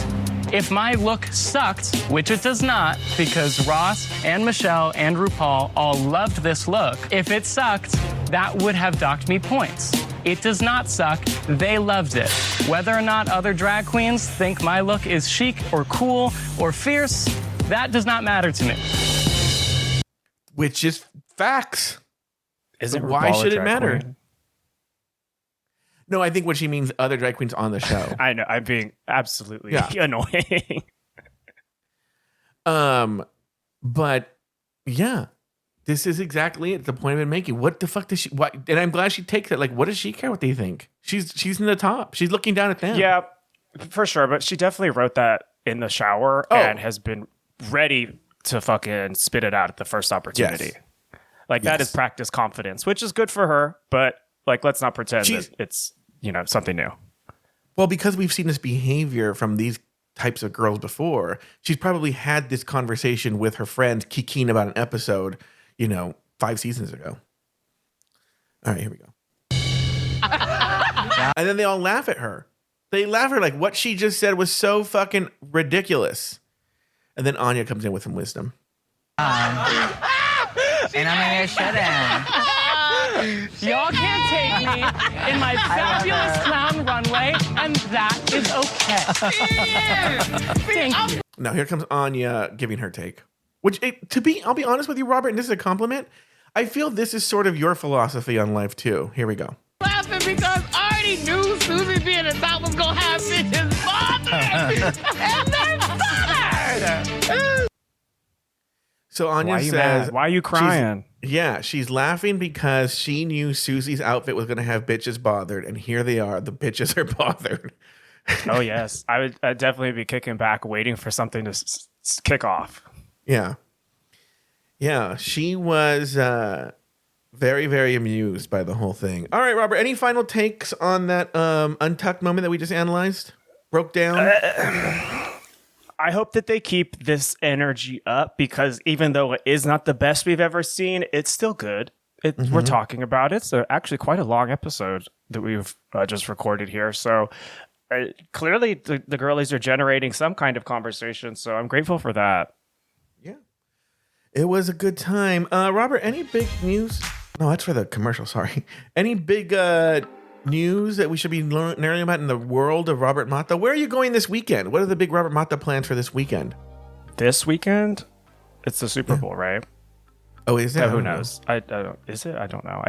[SPEAKER 6] If my look sucked, which it does not, because Ross and Michelle and RuPaul all loved this look, if it sucked, that would have docked me points. It does not suck. They loved it. Whether or not other drag queens think my look is chic or cool or fierce, that does not matter to me.
[SPEAKER 3] Which is facts.
[SPEAKER 4] Why
[SPEAKER 3] should it matter?
[SPEAKER 4] Queen?
[SPEAKER 3] No, I think what she means other drag queens on the show.
[SPEAKER 4] I know. I'm being absolutely annoying.
[SPEAKER 3] But yeah. This is exactly it. The point I've been making. What the fuck does she? What? And I'm glad she takes it. Like, what does she care what they think? She's in the top. She's looking down at them.
[SPEAKER 4] Yeah, for sure. But she definitely wrote that in the shower and has been ready to fucking spit it out at the first opportunity. Yes. That is practice confidence, which is good for her. But let's not pretend that it's something new.
[SPEAKER 3] Well, because we've seen this behavior from these types of girls before, she's probably had this conversation with her friend Kikine about an episode. 5 seasons ago. All right, here we go. And then they all laugh at her. They laugh at her like what she just said was so fucking ridiculous. And then Anya comes in with some wisdom.
[SPEAKER 9] And I'm gonna shut in.
[SPEAKER 6] Y'all can't take me in my fabulous clown runway, and that is okay. Thank you.
[SPEAKER 3] Now here comes Anya giving her take. I'll be honest with you, Robert, and this is a compliment. I feel this is sort of your philosophy on life too. Here we go.
[SPEAKER 8] Laughing because I already knew Susie being a top was gonna have bitches bothered and they're bothered.
[SPEAKER 3] So Anya
[SPEAKER 4] Why are you
[SPEAKER 3] says,
[SPEAKER 4] mad? Why are you crying?
[SPEAKER 3] She's laughing because she knew Susie's outfit was going to have bitches bothered, and here they are. The bitches are bothered.
[SPEAKER 4] Oh yes, I'd definitely be kicking back, waiting for something to kick off.
[SPEAKER 3] Yeah. She was very, very amused by the whole thing. All right, Robert. Any final takes on that untucked moment that we just analyzed? Broke down.
[SPEAKER 4] I hope that they keep this energy up because even though it is not the best we've ever seen, it's still good. We're talking about it. So actually quite a long episode that we've just recorded here. So clearly the girlies are generating some kind of conversation. So I'm grateful for that.
[SPEAKER 3] Yeah. It was a good time. Robert, any big news? No, that's for the commercial. Sorry. Any big news that we should be learning about in the world of Robert Mata? Where are you going this weekend? What are the big Robert Mata plans for this weekend?
[SPEAKER 4] This weekend? It's the Super Bowl, right?
[SPEAKER 3] Oh, is it?
[SPEAKER 4] Who knows? I don't. Is it? I don't know.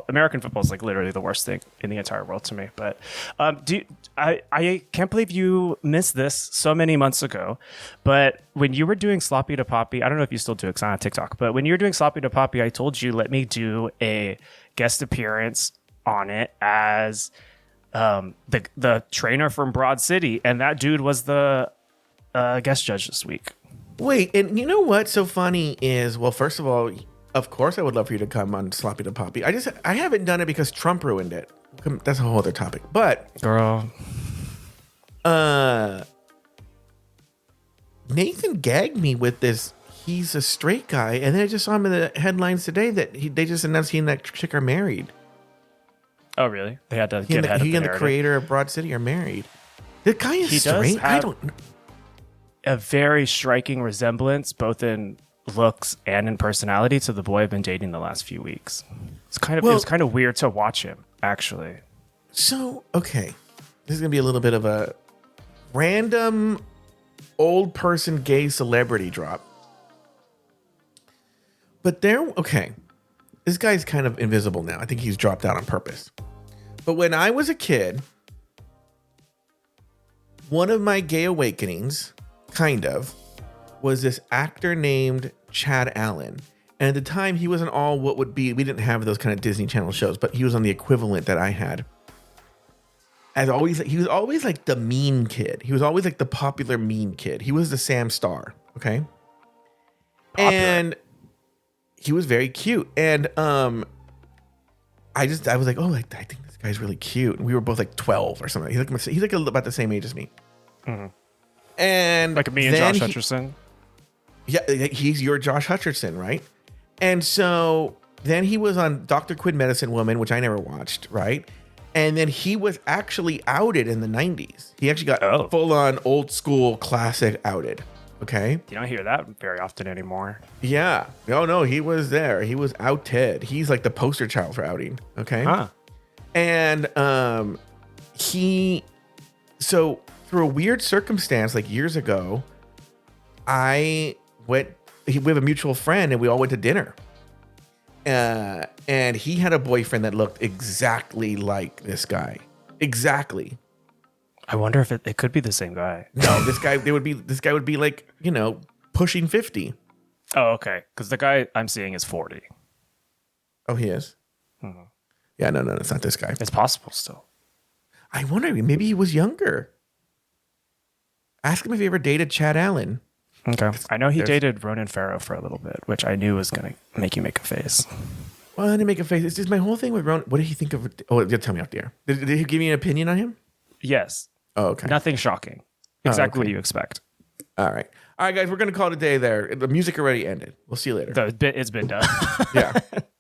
[SPEAKER 4] American football is like literally the worst thing in the entire world to me. But I can't believe you missed this so many months ago. But when you were doing Sloppy to Poppy, I don't know if you still do it because I'm on TikTok. But when you were doing Sloppy to Poppy, I told you let me do a guest appearance on it as the trainer from Broad City, and that dude was the guest judge this week.
[SPEAKER 3] Wait, and you know what's so funny is, well, first of all, of course I would love for you to come on Sloppy to Poppy. I haven't done it because Trump ruined it. That's a whole other topic. But
[SPEAKER 4] girl,
[SPEAKER 3] Nathan gagged me with this. He's a straight guy, and then I just saw him in the headlines today that they just announced he and that chick are married.
[SPEAKER 4] Oh, really? They had to
[SPEAKER 3] He and the creator of Broad City are married. The guy is straight. I don't know.
[SPEAKER 4] A very striking resemblance, both in looks and in personality, to the boy I've been dating the last few weeks. It was kind of weird to watch him, actually.
[SPEAKER 3] So, okay. This is going to be a little bit of a random old person gay celebrity drop. But this guy's kind of invisible now. I think he's dropped out on purpose. But when I was a kid, one of my gay awakenings, was this actor named Chad Allen. And at the time, he wasn't all what would be, we didn't have those kind of Disney Channel shows, but he was on the equivalent that I had. He was always like the mean kid. He was always like the popular mean kid. He was the Sam Star, okay? Popular. And he was very cute. And I was like, oh, I think this guy's really cute. And we were both like 12 or something. He's like about the same age as me. Mm-hmm. And
[SPEAKER 4] like me and Josh Hutcherson.
[SPEAKER 3] Yeah, he's your Josh Hutcherson, right? And so then he was on Dr. Quinn Medicine Woman, which I never watched, right? And then he was actually outed in the 90s. He actually got full on old school classic outed. Okay.
[SPEAKER 4] You don't hear that very often anymore.
[SPEAKER 3] Yeah. No, he was there. He was outed. He's like the poster child for outing. Okay.
[SPEAKER 4] Huh.
[SPEAKER 3] And so through a weird circumstance, like years ago, we have a mutual friend and we all went to dinner. And he had a boyfriend that looked exactly like this guy. Exactly.
[SPEAKER 4] I wonder if it could be the same guy.
[SPEAKER 3] No, this guy would be like, pushing 50.
[SPEAKER 4] Oh, okay. Because the guy I'm seeing is 40.
[SPEAKER 3] Oh, he is? Mm-hmm. Yeah, no, it's not this guy.
[SPEAKER 4] It's possible still.
[SPEAKER 3] I wonder, maybe he was younger. Ask him if he ever dated Chad Allen.
[SPEAKER 4] Okay. I know he dated Ronan Farrow for a little bit, which I knew was going to make you make a face.
[SPEAKER 3] Well, I didn't make a face. It's just my whole thing with Ronan. What did he think of? Oh, tell me out there. Did he give you an opinion on him?
[SPEAKER 4] Yes.
[SPEAKER 3] Oh, okay.
[SPEAKER 4] Nothing shocking. Exactly what you expect.
[SPEAKER 3] All right, guys. We're going to call it a day there. The music already ended. We'll see you later.
[SPEAKER 4] It's been done.
[SPEAKER 3] Yeah.